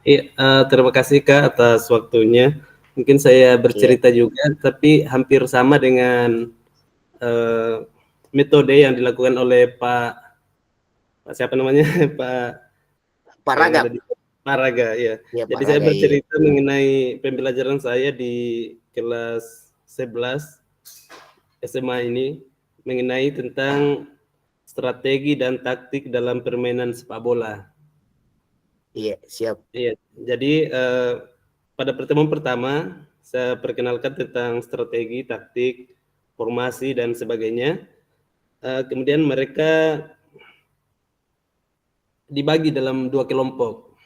Iya, terima kasih Kak atas waktunya. Mungkin saya bercerita juga, tapi hampir sama dengan metode yang dilakukan oleh Pak siapa namanya? Pak Raga. Pak Raga, ya. Jadi saya bercerita mengenai pembelajaran saya di kelas 11 SMA ini mengenai tentang strategi dan taktik dalam permainan sepak bola. Iya, siap. Iya, jadi pada pertemuan pertama saya perkenalkan tentang strategi, taktik, formasi dan sebagainya. Kemudian mereka dibagi dalam 2 kelompok.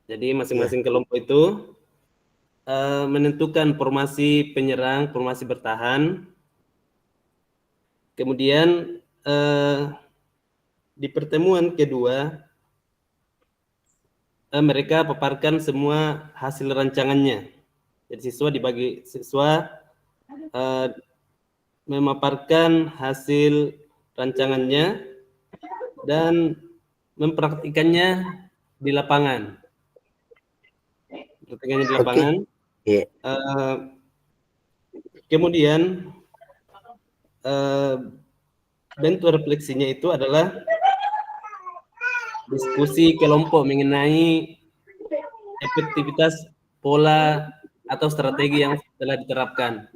Jadi masing-masing kelompok itu menentukan formasi penyerang, formasi bertahan. Kemudian di pertemuan kedua mereka paparkan semua hasil rancangannya. Jadi siswa memaparkan hasil rancangannya dan mempraktikannya di lapangan. Kemudian bentuk refleksinya itu adalah diskusi kelompok mengenai efektivitas pola atau strategi yang telah diterapkan.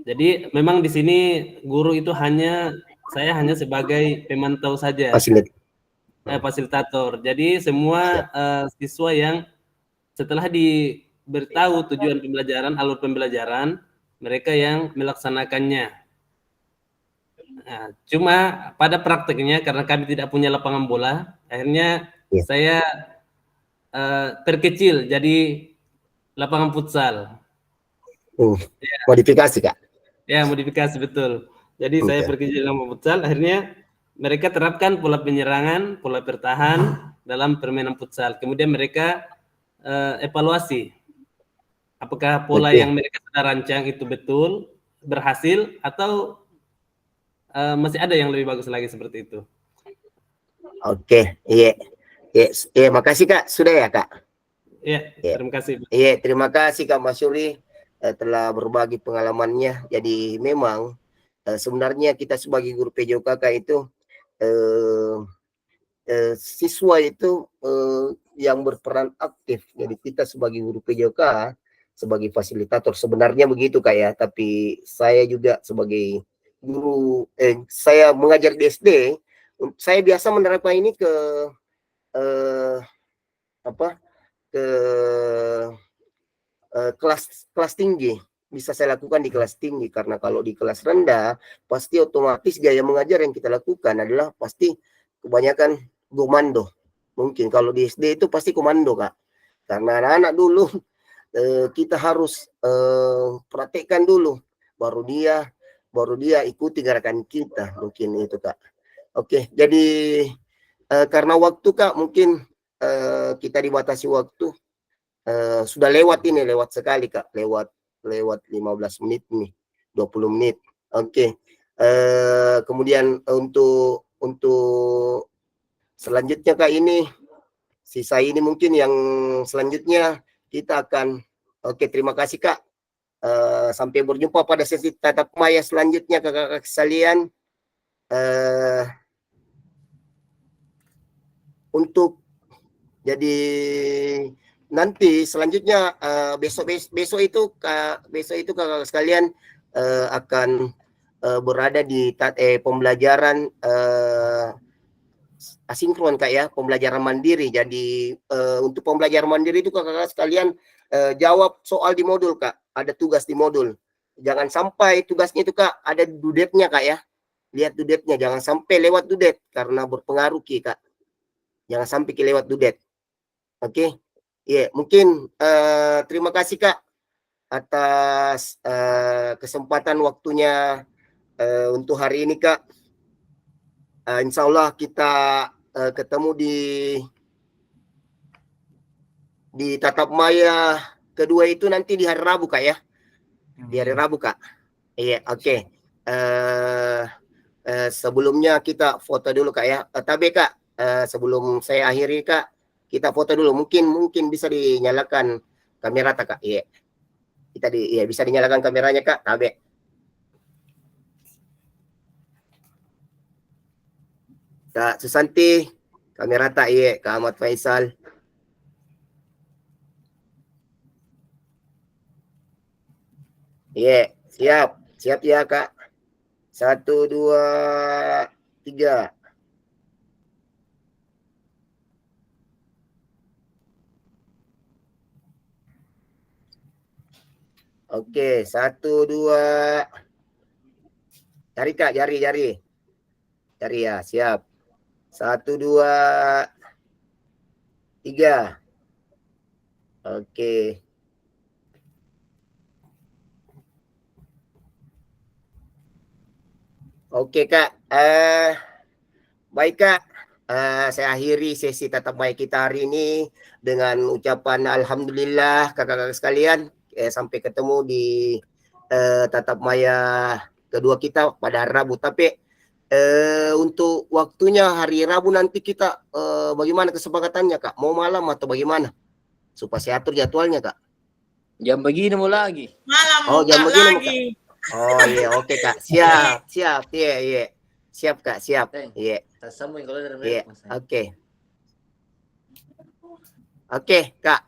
Jadi memang di sini guru itu saya hanya sebagai pemantau saja. Fasilitator. Jadi semua siswa yang setelah diberitahu tujuan pembelajaran, alur pembelajaran, mereka yang melaksanakannya. Nah, cuma pada prakteknya karena kami tidak punya lapangan bola, akhirnya saya perkecil jadi lapangan futsal. Modifikasi Kak? Ya, modifikasi betul. Jadi saya perkecil lapangan futsal, akhirnya mereka terapkan pola penyerangan, pola bertahan dalam permainan futsal. Kemudian mereka evaluasi apakah pola yang mereka sudah rancang itu betul, berhasil, atau masih ada yang lebih bagus lagi seperti itu. Oke, iya, makasih Kak. Sudah ya Kak? Iya, terima kasih. Iya, terima kasih Kak Masuri telah berbagi pengalamannya. Jadi memang sebenarnya kita sebagai guru PJOK itu siswa itu yang berperan aktif. Jadi kita sebagai guru PJOK sebagai fasilitator sebenarnya begitu Kak ya. Tapi saya juga sebagai guru, saya mengajar di SD, saya biasa menerapkan ini ke kelas tinggi. Bisa saya lakukan di kelas tinggi, karena kalau di kelas rendah pasti otomatis gaya mengajar yang kita lakukan adalah pasti kebanyakan komando. Mungkin kalau di SD itu pasti komando Kak, karena anak-anak dulu kita harus praktekkan dulu, baru dia ikuti gerakan kita, mungkin itu Kak. Oke, jadi karena waktu Kak, mungkin kita dibatasi waktu, sudah lewat sekali Kak, lewat 15 menit nih, 20 menit. Oke. Kemudian untuk selanjutnya Kak, ini sisa ini mungkin yang selanjutnya kita akan, terima kasih Kak. Sampai berjumpa pada sesi tatap maya selanjutnya kakak-kakak sekalian. Untuk jadi nanti selanjutnya besok itu kakak sekalian akan berada di pembelajaran asinkron Kak ya, pembelajaran mandiri. Jadi untuk pembelajaran mandiri itu kakak sekalian jawab soal di modul Kak, ada tugas di modul. jangan sampai tugasnya itu Kak ada dudetnya Kak ya. Lihat dudetnya, jangan sampai lewat dudet karena berpengaruh Kak. Jangan sampai lewat dudet. Oke. Iya, mungkin terima kasih Kak atas kesempatan waktunya untuk hari ini Kak. Insya Allah kita ketemu di tatap maya kedua itu nanti di hari Rabu Kak ya. Di hari Rabu Kak. Iya, oke. Sebelumnya kita foto dulu Kak ya. Tapi Kak, sebelum saya akhiri Kak, kita foto dulu. Mungkin bisa dinyalakan kamera Kak. Iya. Iya bisa dinyalakan kameranya Kak. Tabe. Kak Susanti, kamera tak iya. Kak Ahmad Faisal. Iya, siap ya Kak. 1, 2, 3. Oke, 1, 2. Cari Kak, jari. Cari ya, siap. 1, 2, 3. Oke. Oke Kak, baik Kak, saya akhiri sesi tatap maya kita hari ini dengan ucapan alhamdulillah kakak-kakak sekalian, sampai ketemu di tatap maya kedua kita pada hari Rabu. Tapi untuk waktunya hari Rabu nanti kita bagaimana kesepakatannya Kak? Mau malam atau bagaimana? Supaya saya atur jadwalnya Kak. Jam begini mau lagi. Malam jam begini lagi. Oh iya, oke Kak. Siap. Iya. Siap Kak, siap. Iya. Kita sambung kalau dari Iya. Oke Kak.